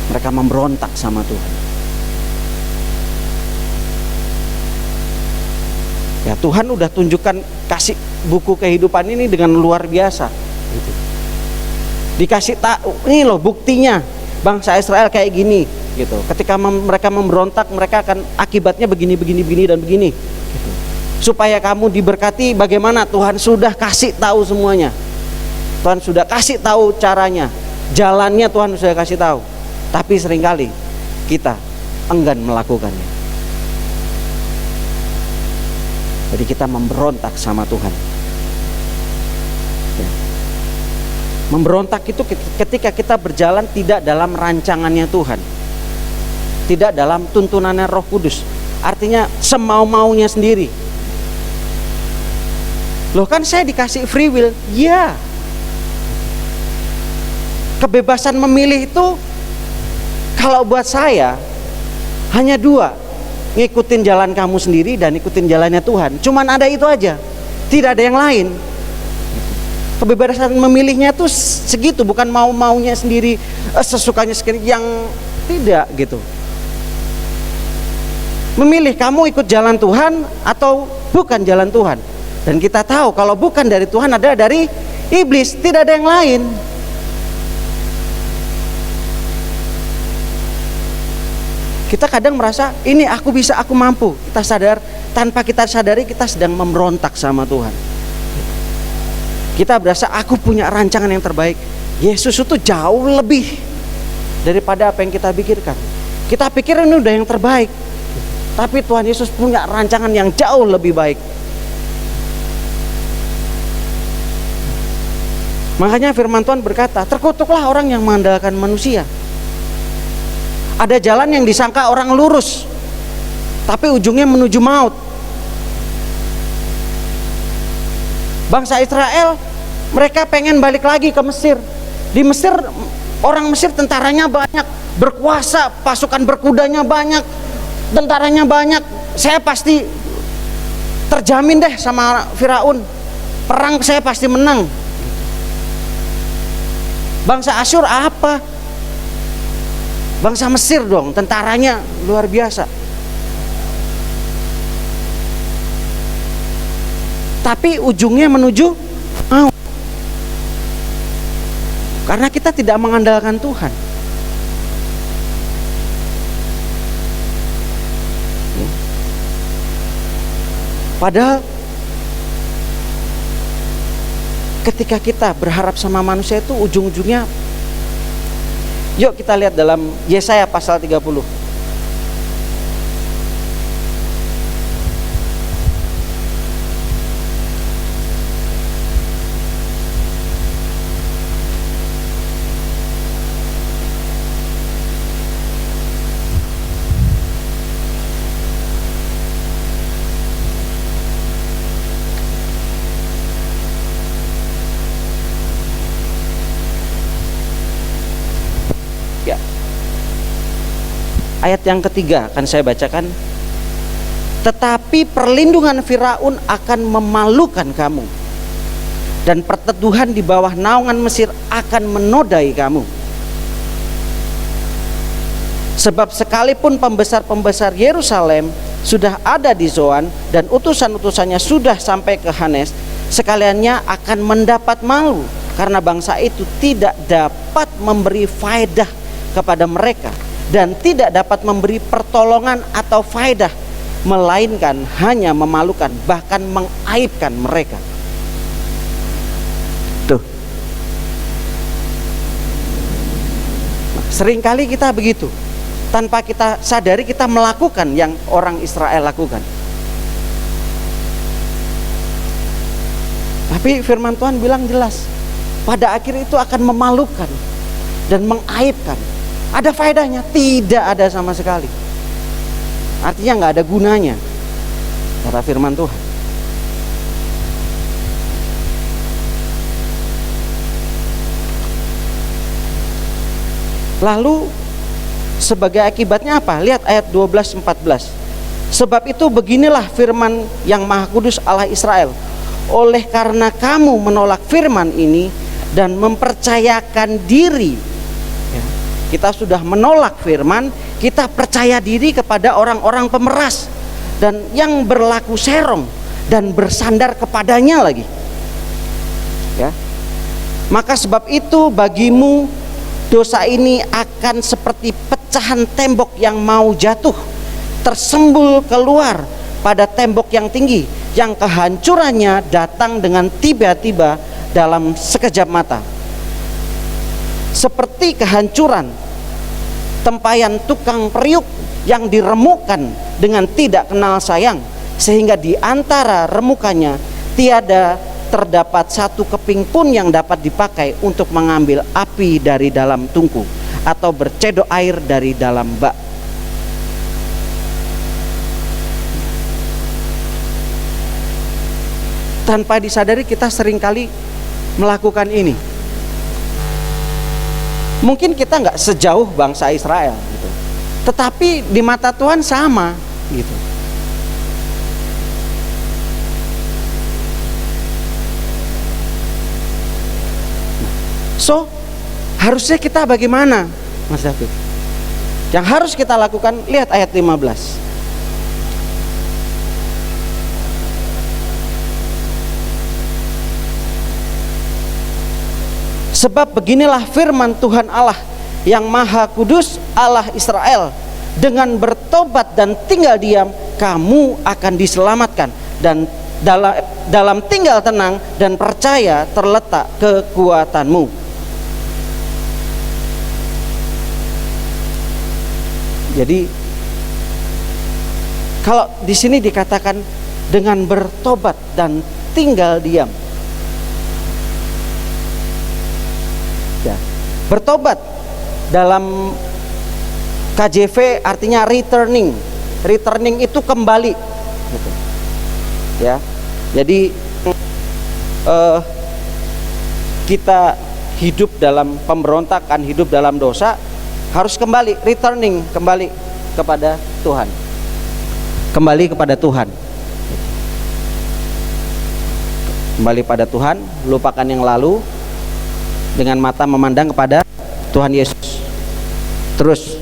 Mereka memberontak sama Tuhan. Ya, Tuhan udah tunjukkan, kasih buku kehidupan ini dengan luar biasa gitu. Dikasih tahu, ini loh buktinya bangsa Israel kayak gini gitu. Ketika mereka memberontak, mereka akan akibatnya begini dan begini gitu. Supaya kamu diberkati, bagaimana Tuhan sudah kasih tahu semuanya. Tuhan sudah kasih tahu caranya, jalannya Tuhan sudah kasih tahu. Tapi seringkali kita enggan melakukannya. Jadi kita memberontak sama Tuhan. Ya. Memberontak itu ketika kita berjalan tidak dalam rancangannya Tuhan, tidak dalam tuntunannya Roh Kudus. Artinya semau-maunya sendiri. Loh, kan saya dikasih free will. Ya, kebebasan memilih itu kalau buat saya hanya dua, ngikutin jalan kamu sendiri dan ikutin jalannya Tuhan. Cuman ada itu aja, tidak ada yang lain. Kebebasan memilihnya tuh segitu, bukan mau-maunya sendiri, sesukanya sendiri, yang tidak gitu. Memilih kamu ikut jalan Tuhan atau bukan jalan Tuhan. Dan kita tahu kalau bukan dari Tuhan ada dari iblis, tidak ada yang lain. Kita kadang merasa ini aku bisa, aku mampu. Kita sadar, tanpa kita sadari kita sedang memberontak sama Tuhan. Kita berasa aku punya rancangan yang terbaik. Yesus itu jauh lebih daripada apa yang kita pikirkan. Kita pikir ini udah yang terbaik, tapi Tuhan Yesus punya rancangan yang jauh lebih baik. Makanya firman Tuhan berkata, terkutuklah orang yang mengandalkan manusia. Ada jalan yang disangka orang lurus, tapi ujungnya menuju maut. Bangsa Israel, mereka pengen balik lagi ke Mesir. Di Mesir, orang Mesir tentaranya banyak, berkuasa, pasukan berkudanya banyak, tentaranya banyak. Saya pasti terjamin deh sama Firaun, perang saya pasti menang. Bangsa Asyur apa? Bangsa Mesir dong, tentaranya luar biasa. Tapi ujungnya menuju maut. Karena kita tidak mengandalkan Tuhan. Padahal ketika kita berharap sama manusia itu ujung-ujungnya, yuk kita lihat dalam Yesaya pasal 30. ayat yang ketiga akan saya bacakan. Tetapi perlindungan Firaun akan memalukan kamu, dan perteduhan di bawah naungan Mesir akan menodai kamu. Sebab sekalipun pembesar-pembesar Yerusalem sudah ada di Zoan dan utusan-utusannya sudah sampai ke Hanes, sekaliannya akan mendapat malu, karena bangsa itu tidak dapat memberi faedah kepada mereka dan tidak dapat memberi pertolongan atau faedah, melainkan hanya memalukan, bahkan mengaibkan mereka. Tuh. Nah, seringkali kita begitu. Tanpa kita sadari kita melakukan yang orang Israel lakukan. Tapi firman Tuhan bilang jelas, pada akhir itu akan memalukan dan mengaibkan. Ada faedahnya? Tidak ada sama sekali. Artinya nggak ada gunanya, kata firman Tuhan. Lalu sebagai akibatnya apa? Lihat ayat 12-14. Sebab itu beginilah firman yang Maha Kudus Allah Israel. Oleh karena kamu menolak firman ini dan mempercayakan diri, ya, kita sudah menolak firman, kita percaya diri kepada orang-orang pemeras dan yang berlaku serong dan bersandar kepadanya lagi, ya. Maka sebab itu bagimu dosa ini akan seperti pecahan tembok yang mau jatuh, tersembul keluar pada tembok yang tinggi, yang kehancurannya datang dengan tiba-tiba dalam sekejap mata. Seperti kehancuran tempayan tukang periuk yang diremukkan dengan tidak kenal sayang, sehingga di antara remukannya tiada terdapat satu keping pun yang dapat dipakai untuk mengambil api dari dalam tungku atau bercedok air dari dalam bak. Tanpa disadari kita seringkali melakukan ini. Mungkin kita nggak sejauh bangsa Israel gitu, tetapi di mata Tuhan sama gitu. So, harusnya kita bagaimana, Mas David? Yang harus kita lakukan, lihat ayat 15. Sebab beginilah firman Tuhan Allah yang Maha Kudus Allah Israel, dengan bertobat dan tinggal diam kamu akan diselamatkan, dan dalam tinggal tenang dan percaya terletak kekuatanmu. Jadi kalau di sini dikatakan dengan bertobat dan tinggal diam, ya, bertobat dalam KJV artinya returning. Returning itu kembali, gitu. Ya, jadi kita hidup dalam pemberontakan, hidup dalam dosa, harus kembali, returning, kembali kepada Tuhan, kembali kepada Tuhan, kembali pada Tuhan, lupakan yang lalu, dengan mata memandang kepada Tuhan Yesus, terus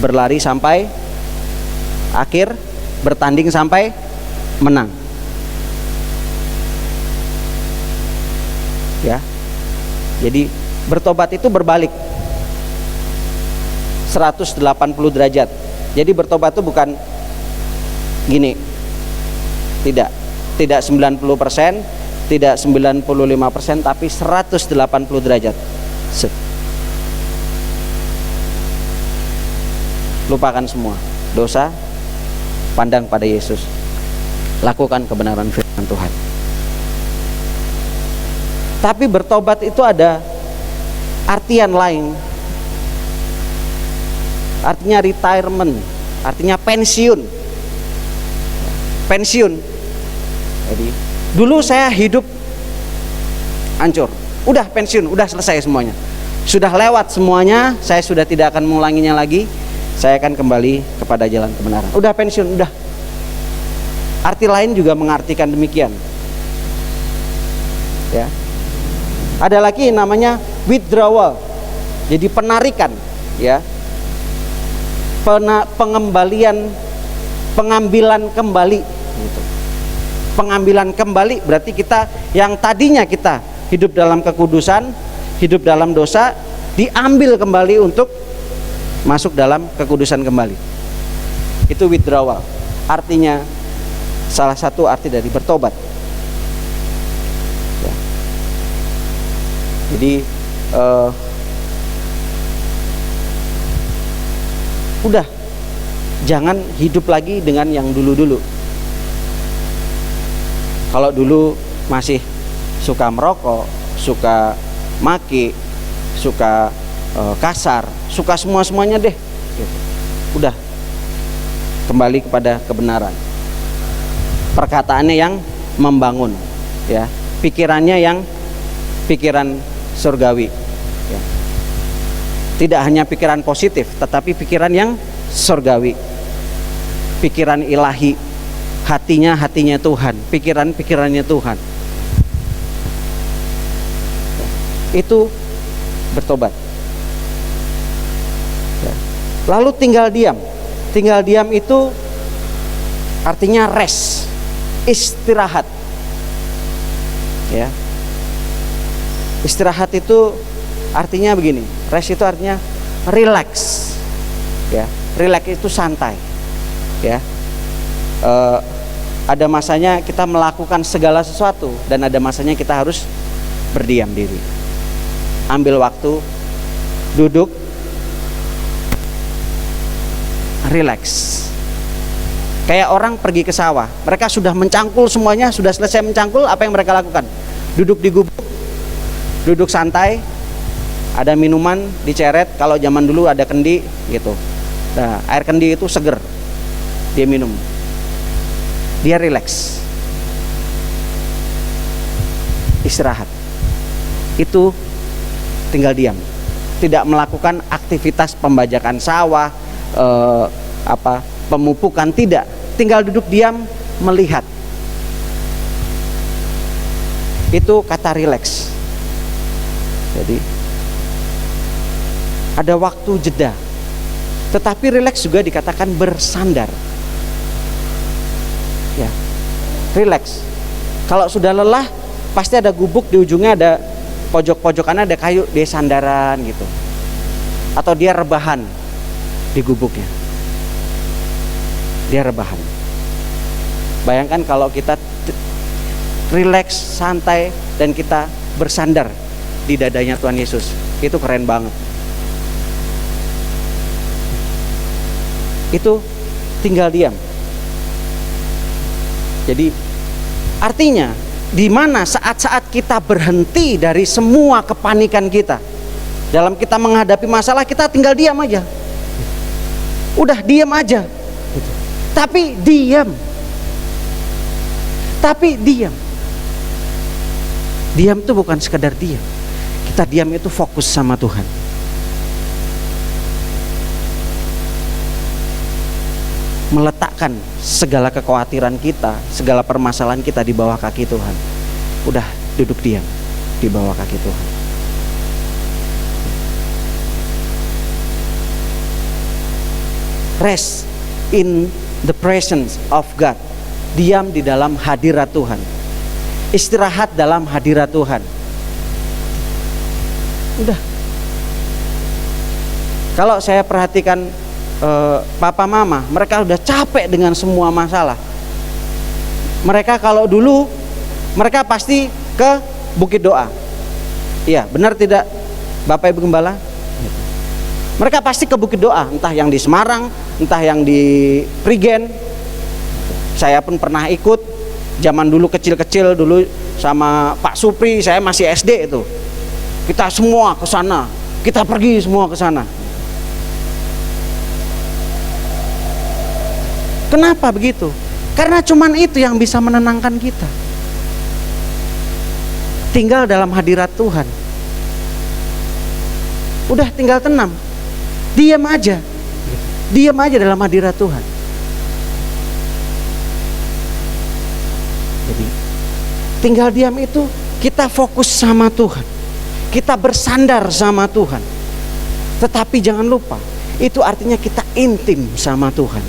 berlari sampai akhir, bertanding sampai menang, ya. Jadi bertobat itu berbalik 180 derajat. Jadi bertobat itu bukan gini, tidak 90%, tidak 95%, tapi 180 derajat. Lupakan semua dosa, pandang pada Yesus, lakukan kebenaran firman Tuhan. Tapi bertobat itu ada artian lain. Artinya retirement, artinya pensiun. Pensiun. Jadi dulu saya hidup hancur, udah pensiun, udah selesai semuanya, sudah lewat semuanya, saya sudah tidak akan mengulanginya lagi. saya akan kembali kepada jalan kebenaran. Udah pensiun, udah. Arti lain juga mengartikan demikian. Ya. Ada lagi namanya withdrawal. Jadi penarikan, ya. Pengambilan kembali gitu. Pengambilan kembali berarti kita yang tadinya kita hidup dalam kekudusan, hidup dalam dosa, diambil kembali untuk masuk dalam kekudusan kembali. Itu withdrawal. Artinya salah satu arti dari bertobat. Ya. Jadi udah, jangan hidup lagi dengan yang dulu-dulu. Kalau dulu masih suka merokok, suka maki, suka kasar, suka semuanya deh gitu. Udah, kembali kepada kebenaran. Perkataannya yang membangun, ya. Pikirannya yang pikiran surgawi, ya. Tidak hanya pikiran positif, tetapi pikiran yang surgawi, pikiran ilahi, hatinya Tuhan, pikirannya Tuhan. Itu bertobat. Lalu tinggal diam. Tinggal diam itu artinya rest, istirahat. Ya. Istirahat itu artinya begini. Rest itu artinya relax. Ya, relax itu santai. Ya. Ada masanya kita melakukan segala sesuatu dan ada masanya kita harus berdiam diri. Ambil waktu, duduk, relax. Kayak orang pergi ke sawah, mereka sudah mencangkul semuanya, sudah selesai mencangkul, apa yang mereka lakukan? Duduk di gubuk, duduk santai, ada minuman diceret. Kalau zaman dulu ada kendi gitu. Nah, air kendi itu seger, dia minum, dia relax, istirahat. Itu tinggal diam, tidak melakukan aktivitas pembajakan sawah, pemupukan, tidak. Tinggal duduk diam, melihat. Itu kata relax. Jadi ada waktu jeda. Tetapi relax juga dikatakan bersandar. Ya, relax. Kalau sudah lelah, pasti ada gubuk di ujungnya, ada pojok-pojokannya ada kayu, dia sandaran gitu. Atau dia rebahan di gubuknya. Dia rebahan. Bayangkan kalau kita relax, santai, dan kita bersandar di dadanya Tuhan Yesus. Itu keren banget. Itu tinggal diam. Jadi artinya di mana saat-saat kita berhenti dari semua kepanikan kita, dalam kita menghadapi masalah, kita tinggal diam aja. Udah diam aja. Tapi diam. Diam itu bukan sekedar diam. Kita diam itu fokus sama Tuhan. Meletakkan segala kekhawatiran kita, segala permasalahan kita di bawah kaki Tuhan. Udah, duduk diam di bawah kaki Tuhan. Rest in the presence of God. Diam di dalam hadirat Tuhan. Istirahat dalam hadirat Tuhan. Udah. Kalau saya perhatikan papa mama, mereka udah capek dengan semua masalah. Mereka kalau dulu, mereka pasti ke Bukit Doa. Iya, benar tidak Bapak Ibu Gembala? Mereka pasti ke Bukit Doa, entah yang di Semarang, entah yang di Prigen. Saya pun pernah ikut, zaman dulu kecil-kecil dulu sama Pak Supri, saya masih SD itu. Kita semua ke sana, kita pergi semua ke sana. Kenapa begitu? Karena cuman itu yang bisa menenangkan kita. Tinggal dalam hadirat Tuhan. Udah tinggal tenang. Diam aja. Diam aja dalam hadirat Tuhan. Jadi tinggal diam itu kita fokus sama Tuhan, kita bersandar sama Tuhan. Tetapi jangan lupa, itu artinya kita intim sama Tuhan.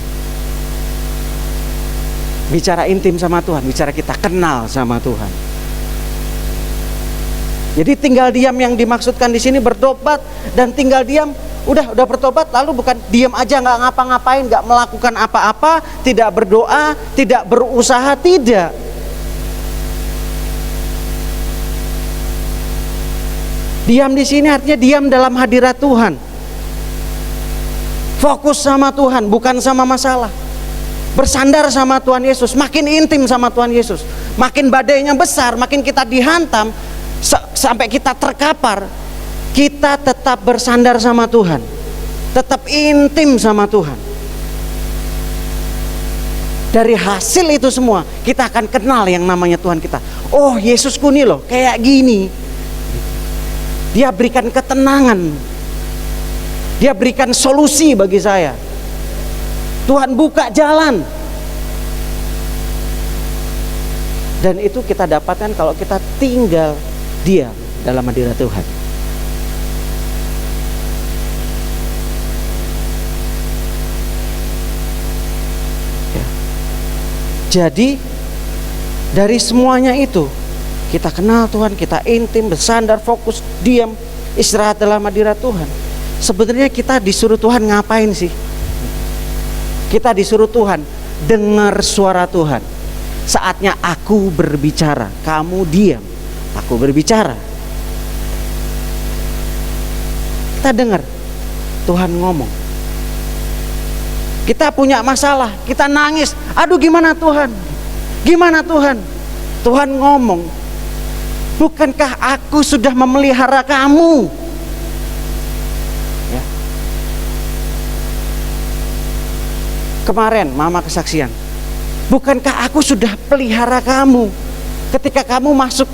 Bicara intim sama Tuhan, bicara kita kenal sama Tuhan. Jadi tinggal diam yang dimaksudkan di sini bertobat, dan tinggal diam udah bertobat lalu bukan diam aja nggak ngapa-ngapain, nggak melakukan apa-apa, tidak berdoa, tidak berusaha, tidak. Diam di sini artinya diam dalam hadirat Tuhan. Fokus sama Tuhan, bukan sama masalah. Bersandar sama Tuhan Yesus, makin intim sama Tuhan Yesus. Makin badainya besar, makin kita dihantam sampai kita terkapar, kita tetap bersandar sama Tuhan, tetap intim sama Tuhan. Dari hasil itu semua kita akan kenal yang namanya Tuhan kita. Oh, Yesusku nih loh kayak gini. Dia berikan ketenangan, Dia berikan solusi bagi saya. Tuhan buka jalan. Dan itu kita dapatkan kalau kita tinggal diam dalam hadirat Tuhan. Ya. Jadi dari semuanya itu kita kenal Tuhan, kita intim, bersandar, fokus, diam, istirahat dalam hadirat Tuhan. Sebenarnya kita disuruh Tuhan ngapain sih? Kita disuruh Tuhan dengar suara Tuhan. Saatnya aku berbicara, kamu diam, aku berbicara. Kita dengar Tuhan ngomong. Kita punya masalah, kita nangis, aduh gimana Tuhan? Gimana Tuhan? Tuhan ngomong, bukankah aku sudah memelihara kamu? Ya. Kemarin mama kesaksian, bukankah aku sudah pelihara kamu? Ketika kamu masuk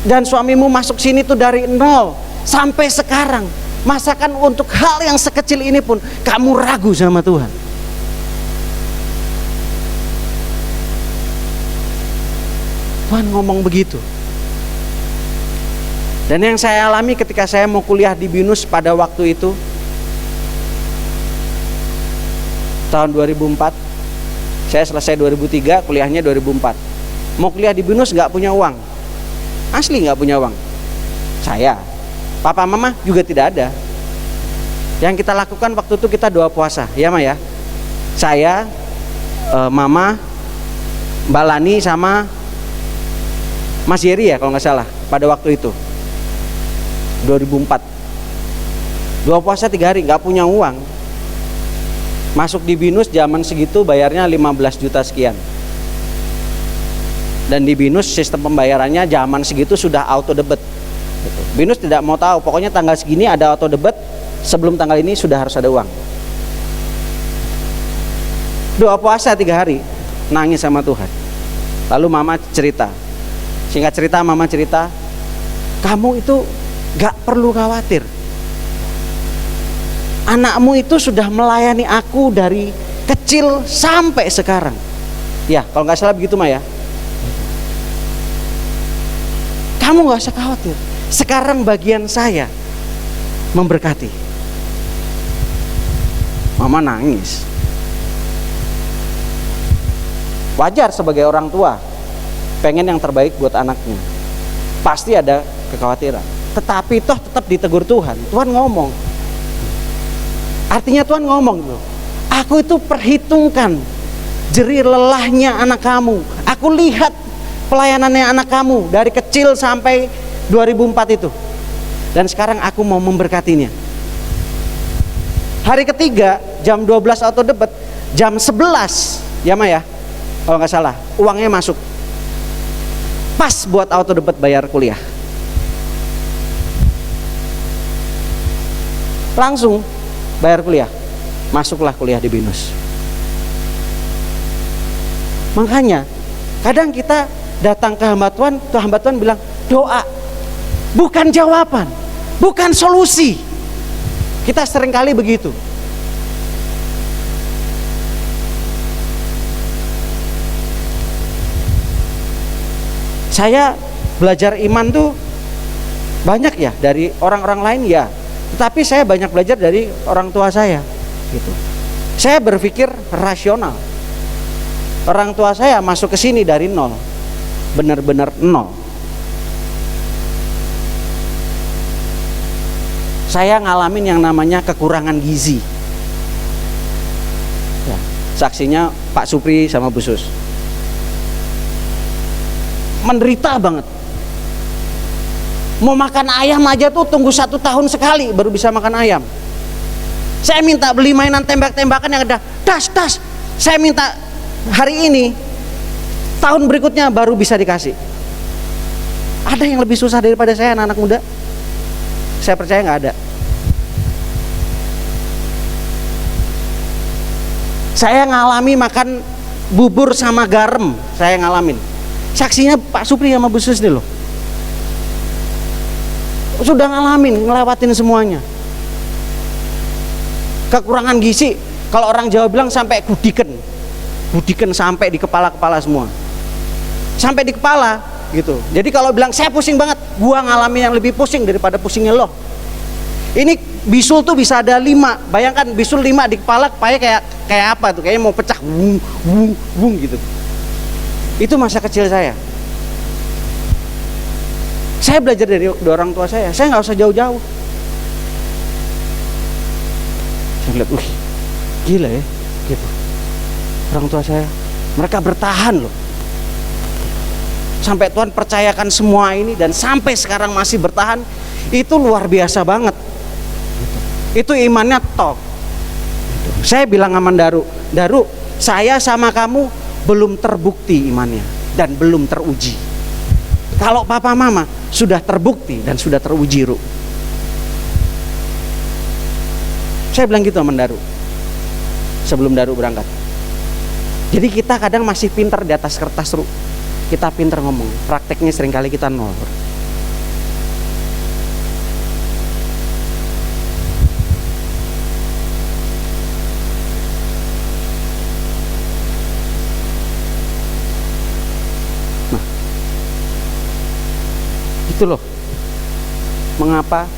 dan suamimu masuk sini tuh dari nol sampai sekarang, masakan untuk hal yang sekecil ini pun kamu ragu sama Tuhan. Tuhan ngomong begitu. Dan yang saya alami ketika saya mau kuliah di BINUS pada waktu itu tahun 2004, saya selesai 2003, kuliahnya 2004. Mau kuliah di BINUS nggak punya uang, asli nggak punya uang. Saya, papa mama juga tidak ada. Yang kita lakukan waktu itu kita doa puasa, ya Ma ya. Saya, mama, Mbak Lani sama Mas Yeri ya kalau nggak salah pada waktu itu 2004. Doa puasa 3 hari, nggak punya uang. Masuk di BINUS zaman segitu bayarnya 15 juta sekian. Dan di BINUS sistem pembayarannya zaman segitu sudah auto debit. BINUS tidak mau tahu, pokoknya tanggal segini ada auto debit, sebelum tanggal ini sudah harus ada uang. Doa puasa 3 hari, nangis sama Tuhan. Lalu mama cerita, singkat cerita mama cerita, kamu itu gak perlu khawatir. Anakmu itu sudah melayani aku dari kecil sampai sekarang. Ya, kalau nggak salah begitu Ma ya. Kamu nggak usah khawatir. Sekarang bagian saya memberkati. Mama nangis. Wajar sebagai orang tua, pengen yang terbaik buat anaknya. Pasti ada kekhawatiran. Tetapi toh tetap ditegur Tuhan. Tuhan ngomong. Artinya Tuhan ngomong gitu, aku itu perhitungkan jerih lelahnya anak kamu. Aku lihat pelayanannya anak kamu dari kecil sampai 2004 itu. Dan sekarang aku mau memberkatinya. Hari ketiga jam 12 auto debit, jam 11 ya Ma ya, kalau nggak salah uangnya masuk. Pas buat auto debit bayar kuliah. Langsung bayar kuliah, masuklah kuliah di BINUS. Makanya kadang kita datang ke hamba Tuhan bilang doa, bukan jawaban, bukan solusi. Kita seringkali begitu. Saya belajar iman tuh banyak ya dari orang-orang lain ya, tetapi saya banyak belajar dari orang tua saya gitu. Saya berpikir rasional. Orang tua saya masuk ke sini dari nol, benar-benar nol. Saya ngalamin yang namanya kekurangan gizi ya, saksinya Pak Supri sama Bu Sus. Menderita banget. Mau makan ayam aja tuh tunggu 1 tahun sekali baru bisa makan ayam. Saya minta beli mainan tembak-tembakan yang ada das. Saya minta hari ini, tahun berikutnya baru bisa dikasih. Ada yang lebih susah daripada saya, anak-anak muda? Saya percaya nggak ada. Saya ngalami makan bubur sama garam, saya ngalamin. Saksinya Pak Supri sama Bu Sus nih loh. Sudah ngalamin, ngelewatin semuanya. Kekurangan gizi, kalau orang Jawa bilang sampai gudiken sampai di kepala-kepala semua. Sampai di kepala gitu. Jadi kalau bilang saya pusing banget, gua ngalamin yang lebih pusing daripada pusingnya lo. Ini bisul tuh bisa ada 5. Bayangkan bisul 5 di kepala, kepalanya kayak apa tuh? Kayaknya mau pecah, wung gitu. Itu masa kecil saya. Saya belajar dari orang tua saya nggak usah jauh-jauh. Saya lihat, gila ya, gitu. Orang tua saya, mereka bertahan loh. Sampai Tuhan percayakan semua ini dan sampai sekarang masih bertahan, itu luar biasa banget. Itu imannya top. Saya bilang sama Daru, saya sama kamu belum terbukti imannya dan belum teruji. Kalau papa mama sudah terbukti dan sudah teruji, Ru. Saya bilang gitu sama Daru sebelum Daru berangkat. Jadi kita kadang masih pintar di atas kertas, Ru. Kita pintar ngomong, prakteknya seringkali kita nol. Nah, itu loh mengapa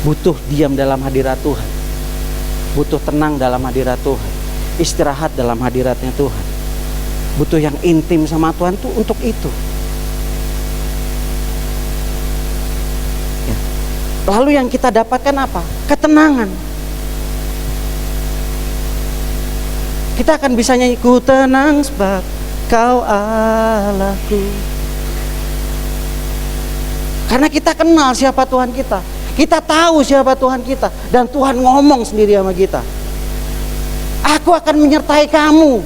butuh diam dalam hadirat Tuhan, butuh tenang dalam hadirat Tuhan, istirahat dalam hadiratnya Tuhan, butuh yang intim sama Tuhan tuh untuk itu ya. Lalu yang kita dapatkan apa? Ketenangan. Kita akan bisa nyanyi, ku tenang sebab kau Allahku. Karena kita kenal siapa Tuhan kita. Kita tahu siapa Tuhan kita. Dan Tuhan ngomong sendiri sama kita. Aku akan menyertai kamu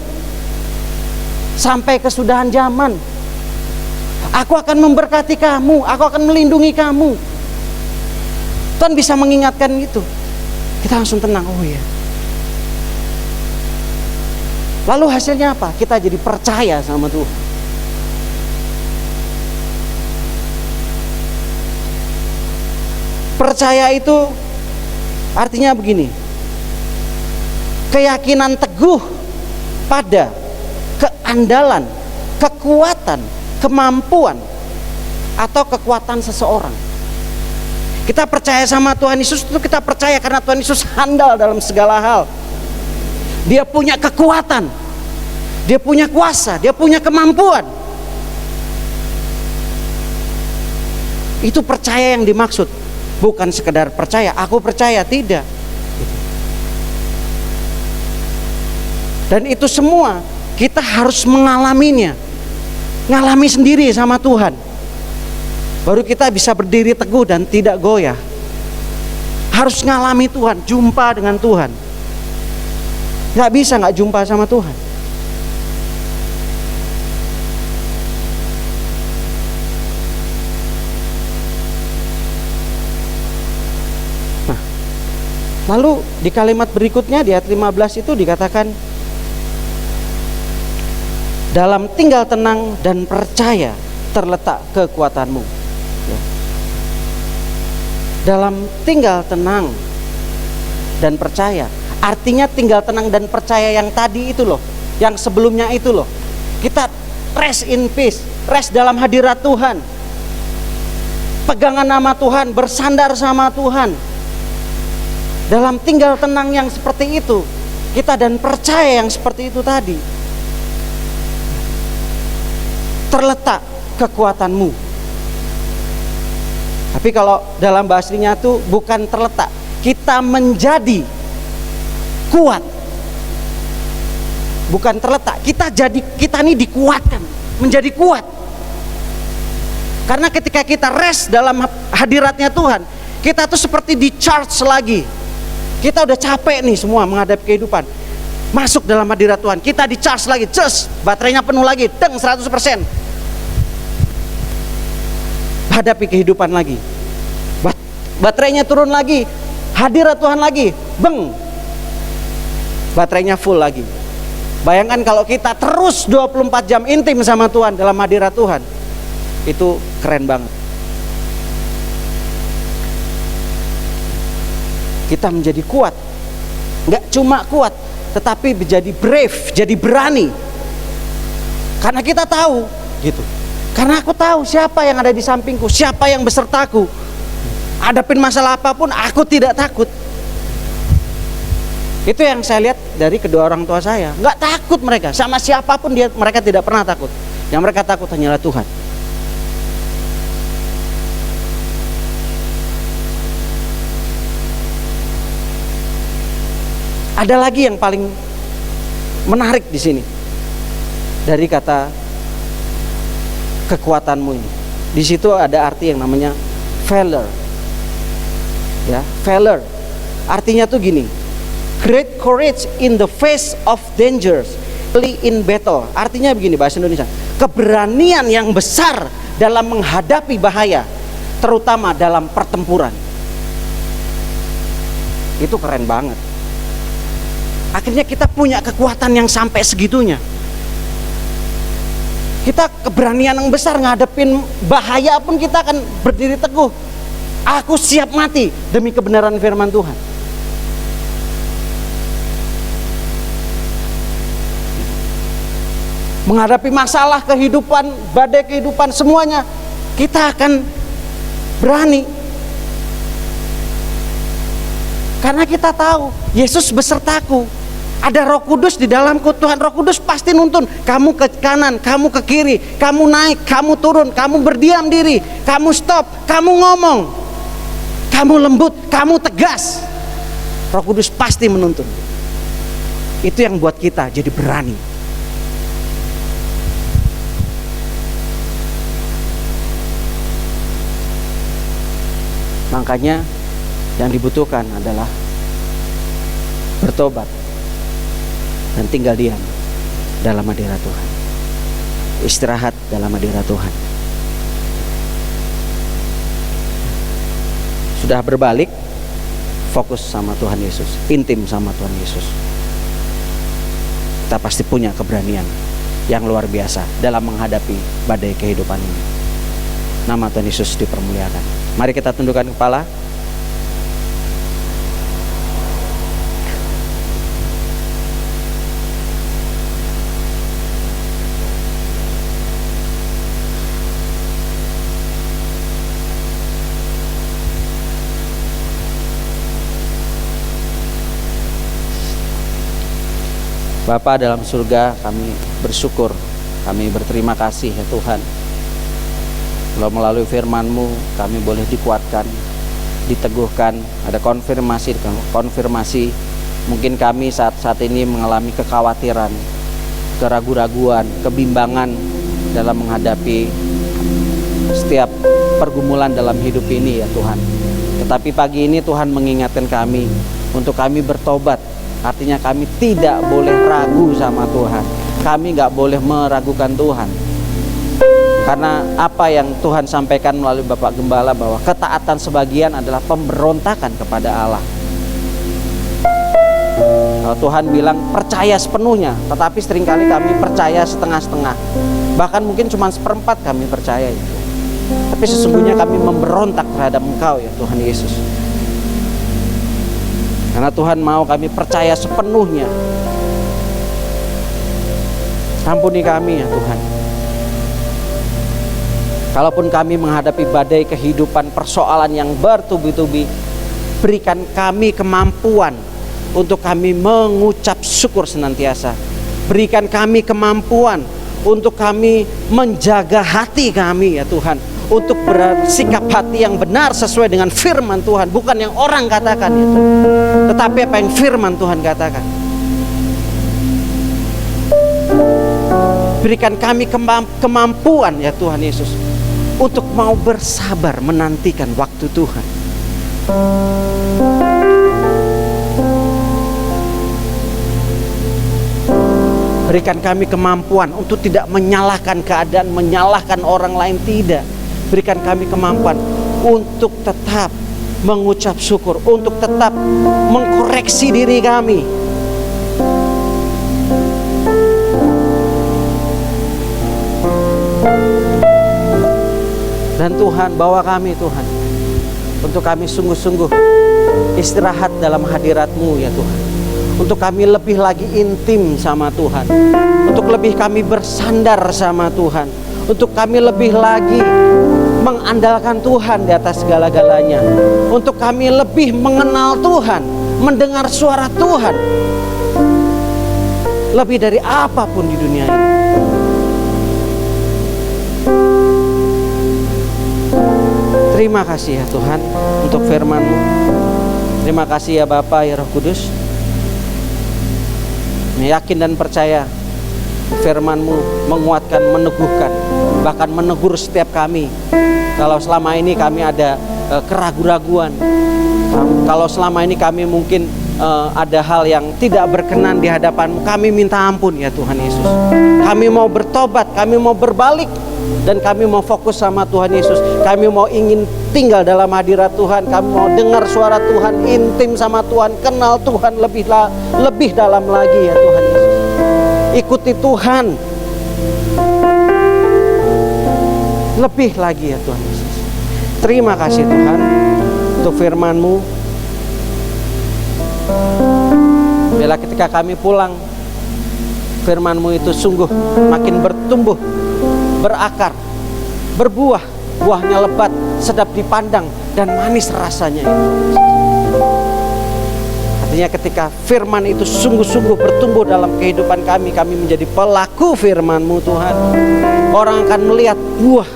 sampai kesudahan zaman. Aku akan memberkati kamu. Aku akan melindungi kamu. Tuhan bisa mengingatkan itu. Kita langsung tenang. Oh iya. Lalu hasilnya apa? Kita jadi percaya sama Tuhan. Percaya itu artinya begini. Keyakinan teguh pada keandalan, kekuatan, kemampuan atau kekuatan seseorang. Kita percaya sama Tuhan Yesus itu kita percaya karena Tuhan Yesus handal dalam segala hal. Dia punya kekuatan, dia punya kuasa, dia punya kemampuan. Itu percaya yang dimaksud, bukan sekedar percaya. Aku percaya, tidak. Dan itu semua kita harus mengalaminya, ngalami sendiri sama Tuhan. Baru kita bisa berdiri teguh dan tidak goyah. Harus ngalami Tuhan, jumpa dengan Tuhan. Gak bisa gak jumpa sama Tuhan. Nah, lalu di kalimat berikutnya di ayat 15 itu dikatakan, dalam tinggal tenang dan percaya terletak kekuatanmu ya. Dalam tinggal tenang dan percaya, artinya tinggal tenang dan percaya yang tadi itu loh, yang sebelumnya itu loh. Kita rest in peace, rest dalam hadirat Tuhan, pegangan nama Tuhan, bersandar sama Tuhan. Dalam tinggal tenang yang seperti itu, kita dan percaya yang seperti itu tadi, terletak kekuatanmu. Tapi kalau dalam bahasanya itu bukan terletak, kita menjadi kuat. Bukan terletak, kita ini dikuatkan, menjadi kuat. Karena ketika kita rest dalam hadiratnya Tuhan, kita tuh seperti di charge lagi. Kita udah capek nih semua menghadapi kehidupan. Masuk dalam hadirat Tuhan, kita di charge lagi, baterainya penuh lagi, 100%. Hadapi kehidupan lagi. Baterainya turun lagi, hadirat Tuhan lagi, baterainya full lagi. Bayangkan kalau kita terus 24 jam intim sama Tuhan dalam hadirat Tuhan, itu keren banget. Kita menjadi kuat, nggak cuma kuat, tetapi menjadi brave, jadi berani. Karena kita tahu, gitu. Karena aku tahu siapa yang ada di sampingku, siapa yang besertaku. Hadapin masalah apapun, aku tidak takut. Itu yang saya lihat dari kedua orang tua saya. Nggak takut mereka, sama siapapun mereka tidak pernah takut. Yang mereka takut hanyalah Tuhan. Ada lagi yang paling menarik di sini dari kata kekuatanmu ini. Di situ ada arti yang namanya valor. Ya, valor. Artinya tuh gini. Great courage in the face of dangers, early in battle. Artinya begini bahasa Indonesia. Keberanian yang besar dalam menghadapi bahaya, terutama dalam pertempuran. Itu keren banget. Akhirnya kita punya kekuatan yang sampai segitunya. Kita keberanian yang besar ngadepin bahaya pun kita akan berdiri teguh. Aku siap mati demi kebenaran firman Tuhan. Menghadapi masalah kehidupan, badai kehidupan, semuanya kita akan berani. Karena kita tahu Yesus besertaku. Ada Roh Kudus di dalamku. Tuhan Roh Kudus pasti nuntun. Kamu ke kanan, kamu ke kiri, kamu naik, kamu turun, kamu berdiam diri, kamu stop, kamu ngomong, kamu lembut, kamu tegas. Roh Kudus pasti menuntun. Itu yang buat kita jadi berani. Makanya yang dibutuhkan adalah bertobat dan tinggal diam dalam hadirat Tuhan. Istirahat dalam hadirat Tuhan. Sudah berbalik, fokus sama Tuhan Yesus, intim sama Tuhan Yesus. Kita pasti punya keberanian yang luar biasa dalam menghadapi badai kehidupan ini. Nama Tuhan Yesus dipermuliakan. Mari kita tundukkan kepala. Bapa dalam surga, kami bersyukur, kami berterima kasih ya Tuhan. Kalau melalui firman-Mu kami boleh dikuatkan, diteguhkan, ada konfirmasi. Mungkin kami saat ini mengalami kekhawatiran, keraguan-raguan, kebimbangan dalam menghadapi setiap pergumulan dalam hidup ini ya Tuhan. Tetapi pagi ini Tuhan mengingatkan kami untuk kami bertobat. Artinya kami tidak boleh ragu sama Tuhan. Kami gak boleh meragukan Tuhan. Karena apa yang Tuhan sampaikan melalui Bapak Gembala, bahwa ketaatan sebagian adalah pemberontakan kepada Allah. Tuhan bilang percaya sepenuhnya, tetapi seringkali kami percaya setengah-setengah. Bahkan mungkin cuma seperempat kami percaya itu. Tapi sesungguhnya kami memberontak terhadap Engkau ya Tuhan Yesus. Karena Tuhan mau kami percaya sepenuhnya. Ampuni kami ya Tuhan. Kalaupun kami menghadapi badai kehidupan, persoalan yang bertubi-tubi, berikan kami kemampuan untuk kami mengucap syukur senantiasa. Berikan kami kemampuan untuk kami menjaga hati kami ya Tuhan, untuk bersikap hati yang benar sesuai dengan firman Tuhan, bukan yang orang katakan ya Tuhan, tetapi apa yang firman Tuhan katakan. Berikan kami kemampuan ya Tuhan Yesus, untuk mau bersabar menantikan waktu Tuhan. Berikan kami kemampuan untuk tidak menyalahkan keadaan, menyalahkan orang lain, tidak. Berikan kami kemampuan untuk tetap mengucap syukur, untuk tetap mengkoreksi diri kami. Dan Tuhan, bawa kami Tuhan, untuk kami sungguh-sungguh istirahat dalam hadirat-Mu ya Tuhan. Untuk kami lebih lagi intim sama Tuhan, untuk lebih kami bersandar sama Tuhan, untuk kami lebih lagi mengandalkan Tuhan di atas segala-galanya, untuk kami lebih mengenal Tuhan, mendengar suara Tuhan lebih dari apapun di dunia ini. Terima kasih ya Tuhan untuk firman-Mu. Terima kasih ya Bapa, ya Roh Kudus. Yakin dan percaya firman-Mu menguatkan, meneguhkan, bahkan menegur setiap kami. Kalau selama ini kami ada keraguan-raguan, kalau selama ini kami mungkin ada hal yang tidak berkenan di hadapan-Mu, kami minta ampun ya Tuhan Yesus. Kami mau bertobat, kami mau berbalik, dan kami mau fokus sama Tuhan Yesus. Kami mau ingin tinggal dalam hadirat Tuhan. Kami mau dengar suara Tuhan, intim sama Tuhan, kenal Tuhan lebih dalam lagi ya Tuhan Yesus. Ikuti Tuhan lebih lagi ya Tuhan Yesus. Terima kasih Tuhan untuk firman-Mu. Bila ketika kami pulang, firman-Mu itu sungguh makin bertumbuh, berakar, berbuah, buahnya lebat, sedap dipandang, dan manis rasanya itu. Artinya ketika firman itu sungguh-sungguh bertumbuh dalam kehidupan kami, kami menjadi pelaku firman-Mu Tuhan. Orang akan melihat buah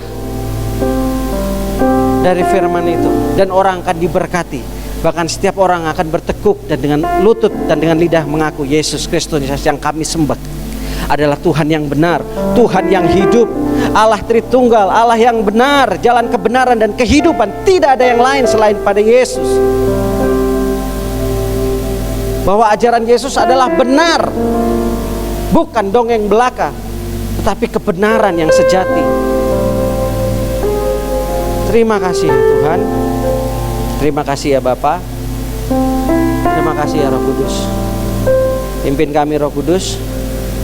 dari firman itu, dan orang akan diberkati. Bahkan setiap orang akan bertekuk dan dengan lutut dan dengan lidah mengaku Yesus Kristus yang kami sembah adalah Tuhan yang benar, Tuhan yang hidup, Allah Tritunggal, Allah yang benar, jalan kebenaran dan kehidupan. Tidak ada yang lain selain pada Yesus. Bahwa ajaran Yesus adalah benar, bukan dongeng belaka, tetapi kebenaran yang sejati. Terima kasih ya Tuhan. Terima kasih ya Bapa. Terima kasih ya Roh Kudus. Pimpin kami Roh Kudus,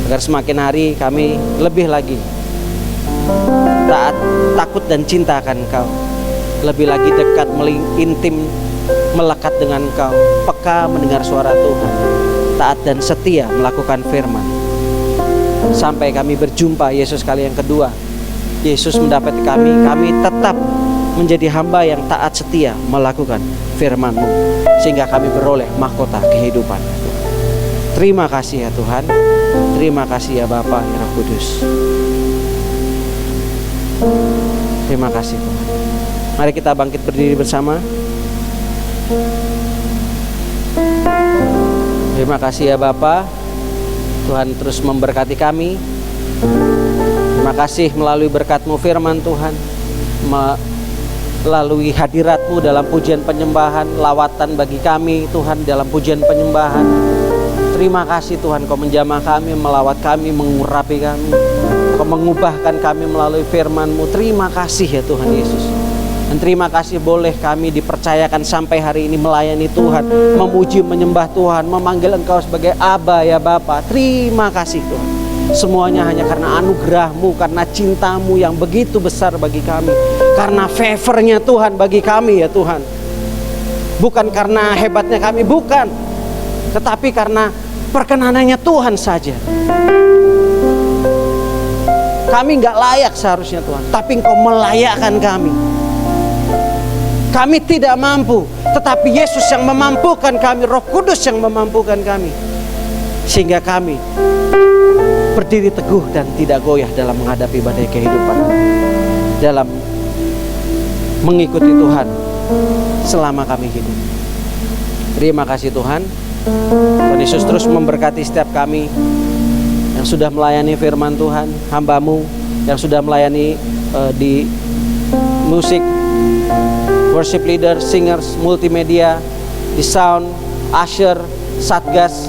agar semakin hari kami lebih lagi taat, takut dan cinta akan Engkau, lebih lagi dekat, intim, melekat dengan Engkau, peka mendengar suara Tuhan, taat dan setia melakukan firman, sampai kami berjumpa Yesus kali yang kedua. Yesus mendapat kami tetap menjadi hamba yang taat setia melakukan firman-Mu, sehingga kami beroleh mahkota kehidupan. Terima kasih ya Tuhan. Terima kasih ya Bapa, ya Roh Kudus. Terima kasih Tuhan. Mari kita bangkit berdiri bersama. Terima kasih ya Bapa. Tuhan terus memberkati kami. Terima kasih melalui berkat-Mu firman Tuhan, melalui hadirat-Mu dalam pujian penyembahan, lawatan bagi kami Tuhan dalam pujian penyembahan. Terima kasih Tuhan, Kau menjamah kami, melawat kami, mengurapi kami, Kau mengubahkan kami melalui firman-Mu. Terima kasih ya Tuhan Yesus. Dan terima kasih boleh kami dipercayakan sampai hari ini melayani Tuhan, memuji, menyembah Tuhan, memanggil Engkau sebagai Aba ya Bapa. Terima kasih Tuhan. Semuanya hanya karena anugerah-Mu, karena cinta-Mu yang begitu besar bagi kami, karena favor-nya Tuhan bagi kami ya Tuhan. Bukan karena hebatnya kami, bukan, tetapi karena perkenanannya Tuhan saja. Kami nggak layak seharusnya Tuhan, tapi Engkau melayakkan kami. Kami tidak mampu, tetapi Yesus yang memampukan kami, Roh Kudus yang memampukan kami. Sehingga kami berdiri teguh dan tidak goyah dalam menghadapi badai kehidupan, dalam mengikuti Tuhan selama kami hidup. Terima kasih Tuhan. Tuhan Yesus terus memberkati setiap kami yang sudah melayani firman Tuhan, hamba-Mu yang sudah melayani di musik, worship leader, singers, multimedia, di sound, usher, satgas,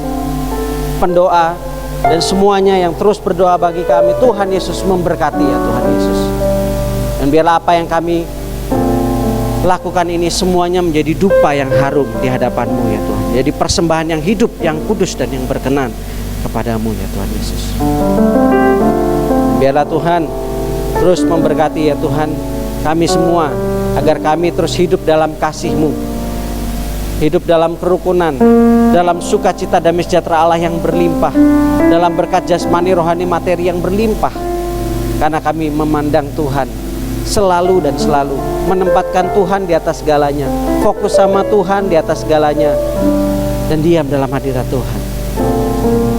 pendoa, dan semuanya yang terus berdoa bagi kami. Tuhan Yesus memberkati ya Tuhan Yesus. Dan biarlah apa yang kami lakukan ini semuanya menjadi dupa yang harum di hadapan-Mu ya Tuhan. Jadi persembahan yang hidup, yang kudus dan yang berkenan kepadamu ya Tuhan Yesus. Biarlah Tuhan terus memberkati ya Tuhan kami semua, agar kami terus hidup dalam kasih-Mu, hidup dalam kerukunan, dalam sukacita damai sejahtera Allah yang berlimpah, dalam berkat jasmani, rohani, materi yang berlimpah. Karena kami memandang Tuhan selalu dan selalu, menempatkan Tuhan di atas segalanya, fokus sama Tuhan di atas segalanya, dan diam dalam hadirat Tuhan,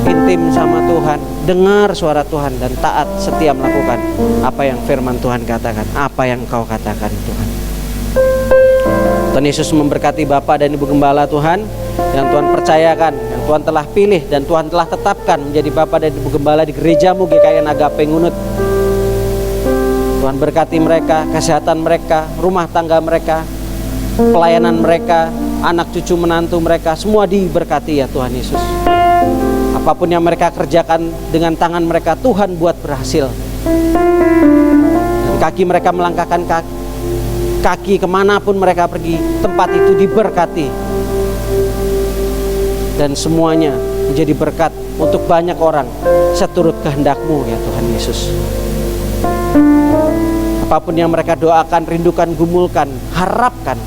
intim sama Tuhan, dengar suara Tuhan, dan taat setia melakukan apa yang firman Tuhan katakan, apa yang Engkau katakan Tuhan. Tuhan Yesus memberkati Bapak dan Ibu Gembala Tuhan yang Tuhan percayakan, yang Tuhan telah pilih dan Tuhan telah tetapkan menjadi Bapak dan Ibu Gembala di gereja-Mu GKIN Agape Ngunut. Tuhan berkati mereka, kesehatan mereka, rumah tangga mereka, pelayanan mereka, anak cucu menantu mereka, semua diberkati ya Tuhan Yesus. Apapun yang mereka kerjakan dengan tangan mereka, Tuhan buat berhasil. Dan kaki mereka melangkahkan kaki kemanapun mereka pergi, tempat itu diberkati. Dan semuanya menjadi berkat untuk banyak orang seturut kehendak-Mu ya Tuhan Yesus. Apapun yang mereka doakan, rindukan, gumulkan, harapkan,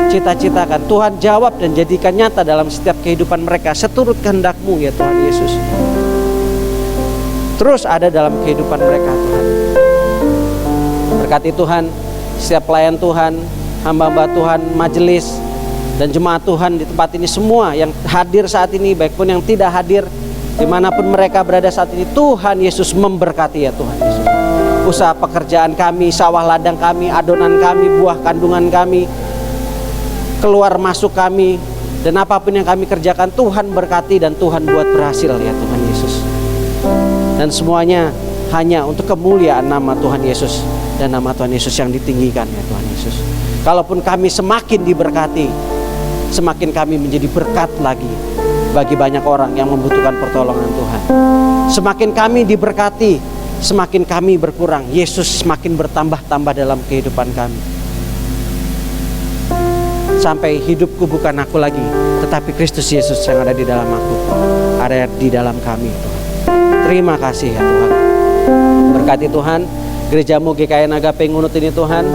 cita-citakan, Tuhan jawab dan jadikan nyata dalam setiap kehidupan mereka seturut kehendak-Mu ya Tuhan Yesus. Terus ada dalam kehidupan mereka Tuhan. Berkati Tuhan setiap pelayan Tuhan, hamba-hamba Tuhan, majelis, dan jemaat Tuhan di tempat ini semua yang hadir saat ini, baik pun yang tidak hadir, dimanapun mereka berada saat ini, Tuhan Yesus memberkati ya Tuhan Yesus. Usaha pekerjaan kami, sawah ladang kami, adonan kami, buah kandungan kami, keluar masuk kami, dan apapun yang kami kerjakan, Tuhan berkati dan Tuhan buat berhasil ya Tuhan Yesus. Dan semuanya hanya untuk kemuliaan nama Tuhan Yesus dan nama Tuhan Yesus yang ditinggikan ya Tuhan Yesus. Kalaupun kami semakin diberkati, semakin kami menjadi berkat lagi bagi banyak orang yang membutuhkan pertolongan Tuhan. Semakin kami diberkati, semakin kami berkurang, Yesus semakin bertambah-tambah dalam kehidupan kami. Sampai hidupku bukan aku lagi, tetapi Kristus Yesus yang ada di dalam aku, ada di dalam kami Tuhan. Terima kasih ya Tuhan. Berkati Tuhan gereja-Mu GKIN Agape Ngunut ini Tuhan.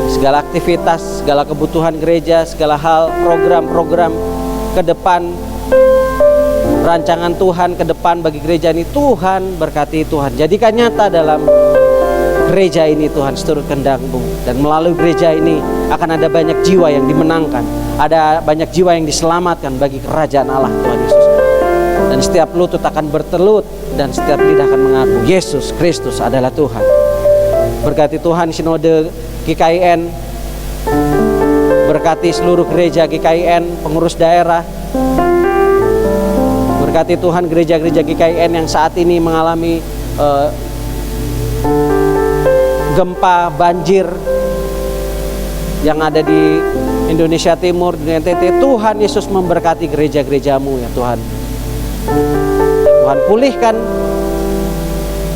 Segala aktivitas, segala kebutuhan gereja, segala hal, program-program ke depan, rancangan Tuhan ke depan bagi gereja ini, Tuhan berkati Tuhan. Jadikan nyata dalam gereja ini Tuhan seturut kehendak-Mu. Dan melalui gereja ini akan ada banyak jiwa yang dimenangkan, ada banyak jiwa yang diselamatkan bagi kerajaan Allah Tuhan Yesus. Dan setiap lutut akan bertelut dan setiap lidah akan mengaku Yesus Kristus adalah Tuhan. Berkati Tuhan sinode GKIN, berkati seluruh gereja GKIN, pengurus daerah. Berkati Tuhan gereja-gereja GKIN yang saat ini mengalami gempa, banjir yang ada di Indonesia Timur, di NTT. Tuhan Yesus memberkati gereja-gereja-Mu ya Tuhan. Tuhan pulihkan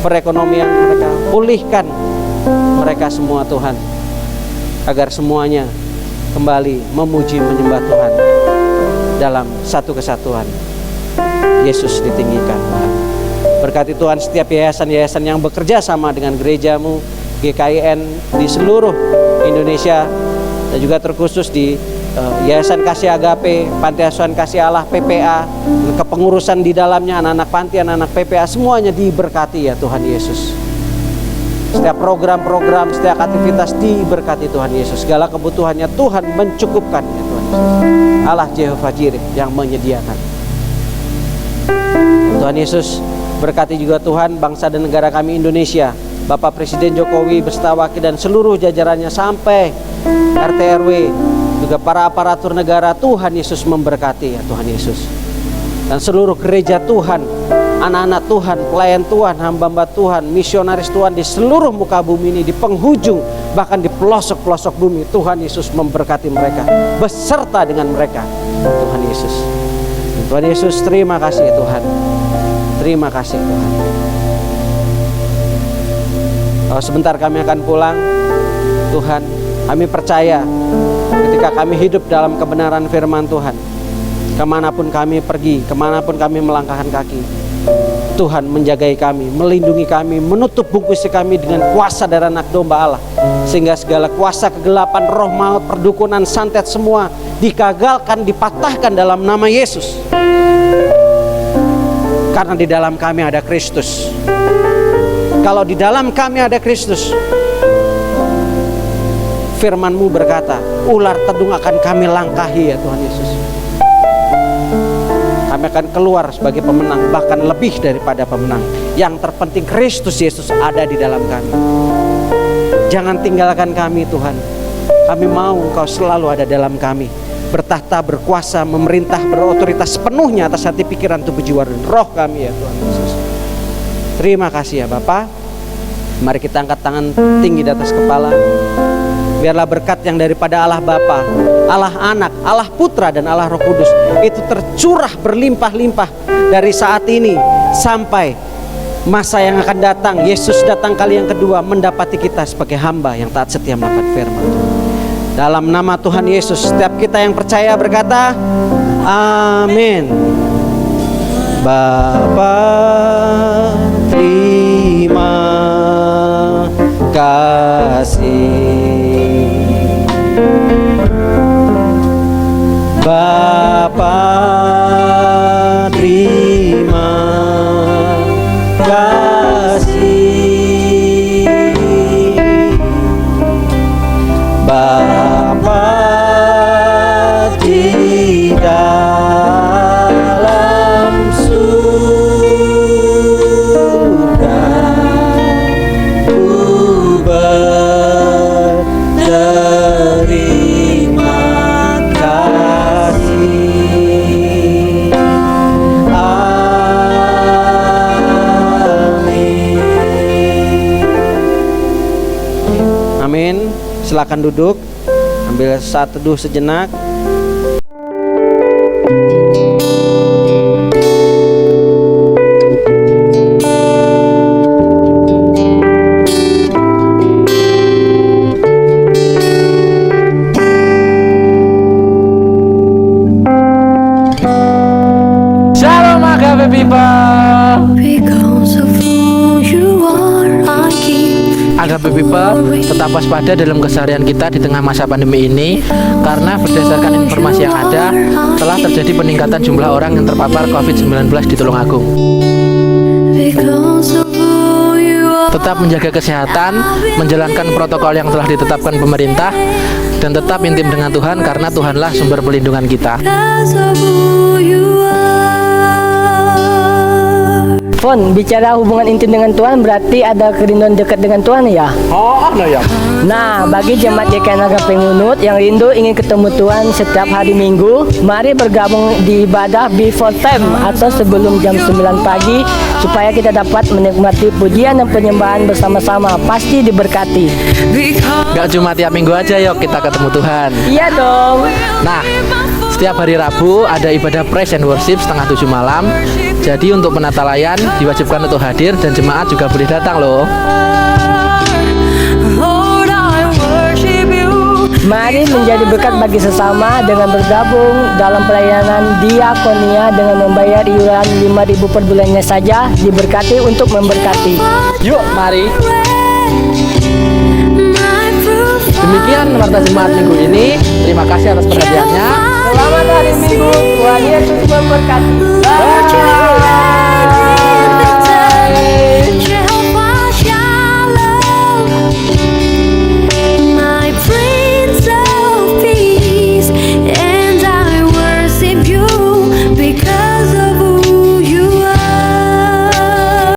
perekonomian mereka, pulihkan mereka semua Tuhan, agar semuanya kembali memuji menyembah Tuhan dalam satu kesatuan. Yesus ditinggikan Tuhan. Berkati Tuhan setiap yayasan-yayasan yang bekerja sama dengan gereja-Mu GKIN di seluruh Indonesia, dan juga terkhusus di Yayasan Kasih Agape, Panti Asuhan Kasih Allah, PPA, kepengurusan di dalamnya, anak-anak panti, anak-anak PPA, semuanya diberkati ya Tuhan Yesus. Setiap program-program, setiap aktivitas diberkati Tuhan Yesus. Segala kebutuhannya Tuhan mencukupkan ya Tuhan Yesus. Allah Jehovah Jireh yang menyediakan. Tuhan Yesus berkati juga Tuhan bangsa dan negara kami Indonesia. Bapak Presiden Jokowi beserta wakil dan seluruh jajarannya sampai RT RW, juga para aparatur negara. Tuhan Yesus memberkati ya Tuhan Yesus. Dan seluruh gereja Tuhan, anak-anak Tuhan, pelayan Tuhan, hamba-hamba Tuhan, misionaris Tuhan di seluruh muka bumi ini, di penghujung bahkan di pelosok-pelosok bumi. Tuhan Yesus memberkati mereka beserta dengan mereka Tuhan Yesus. Tuhan Yesus, terima kasih Tuhan. Terima kasih Tuhan. Sebentar kami akan pulang. Tuhan, kami percaya ketika kami hidup dalam kebenaran firman Tuhan, kemanapun kami pergi, kemanapun kami melangkahkan kaki, Tuhan menjagai kami, melindungi kami, menutup bungkusi kami dengan kuasa darah anak domba Allah, sehingga segala kuasa kegelapan, roh maut, perdukunan, santet semua digagalkan, dipatahkan dalam nama Yesus. Karena di dalam kami ada Kristus. Kalau di dalam kami ada Kristus, firman-Mu berkata, ular tedung akan kami langkahi ya Tuhan Yesus. Kami akan keluar sebagai pemenang, bahkan lebih daripada pemenang. Yang terpenting Kristus Yesus ada di dalam kami. Jangan tinggalkan kami Tuhan. Kami mau Engkau selalu ada dalam kami, bertahta, berkuasa, memerintah, berotoritas sepenuhnya atas hati, pikiran, tubuh, jiwa, dan roh kami ya Tuhan Yesus. Terima kasih ya Bapa. Mari kita angkat tangan tinggi di atas kepala. Biarlah berkat yang daripada Allah Bapa, Allah Anak, Allah Putra, dan Allah Roh Kudus itu tercurah berlimpah-limpah dari saat ini sampai masa yang akan datang. Yesus datang kali yang kedua mendapati kita sebagai hamba yang taat setia melakukan firman. Dalam nama Tuhan Yesus, setiap kita yang percaya berkata, amin. Bapa, terima kasih. Bapa, terima kasih. Bapa di dalam surga, ku berterima kasih. Amin. Amin. Silakan duduk, ambil saat teduh sejenak. Shalom Agape People. Because of who you are, I keep Agape People, tetap waspada dalam keseharian kita di tengah masa pandemi ini, karena berdasarkan informasi yang ada, telah terjadi peningkatan jumlah orang yang terpapar COVID-19 di Tulungagung. because of who you are. Tetap menjaga kesehatan, menjalankan protokol yang telah ditetapkan pemerintah, dan tetap intim dengan Tuhan, karena Tuhanlah sumber pelindungan kita. Because of who you are. Fon, bicara hubungan intim dengan Tuhan berarti ada kerinduan dekat dengan Tuhan ya? Oh, no ya. Nah, bagi jemaat GKN Agape Ngunut yang rindu ingin ketemu Tuhan setiap hari Minggu, mari bergabung di ibadah before time atau sebelum jam 9 pagi supaya kita dapat menikmati pujian dan penyembahan bersama-sama. Pasti diberkati. Gak cuma tiap minggu aja yuk kita ketemu Tuhan. Iya dong. Nah, setiap hari Rabu ada ibadah praise and worship setengah 7 malam. Jadi untuk penata layan diwajibkan untuk hadir, dan jemaat juga boleh datang loh. Lord, I worship you. Mari menjadi berkat bagi sesama dengan bergabung dalam pelayanan diakonia dengan membayar iuran 5.000 per bulannya saja. Diberkati untuk memberkati. Yuk, mari. My proof. Demikian warta jemaat minggu ini. Terima kasih atas perhatiannya. Selamat hari Minggu. Tuhan Yesus memberkati.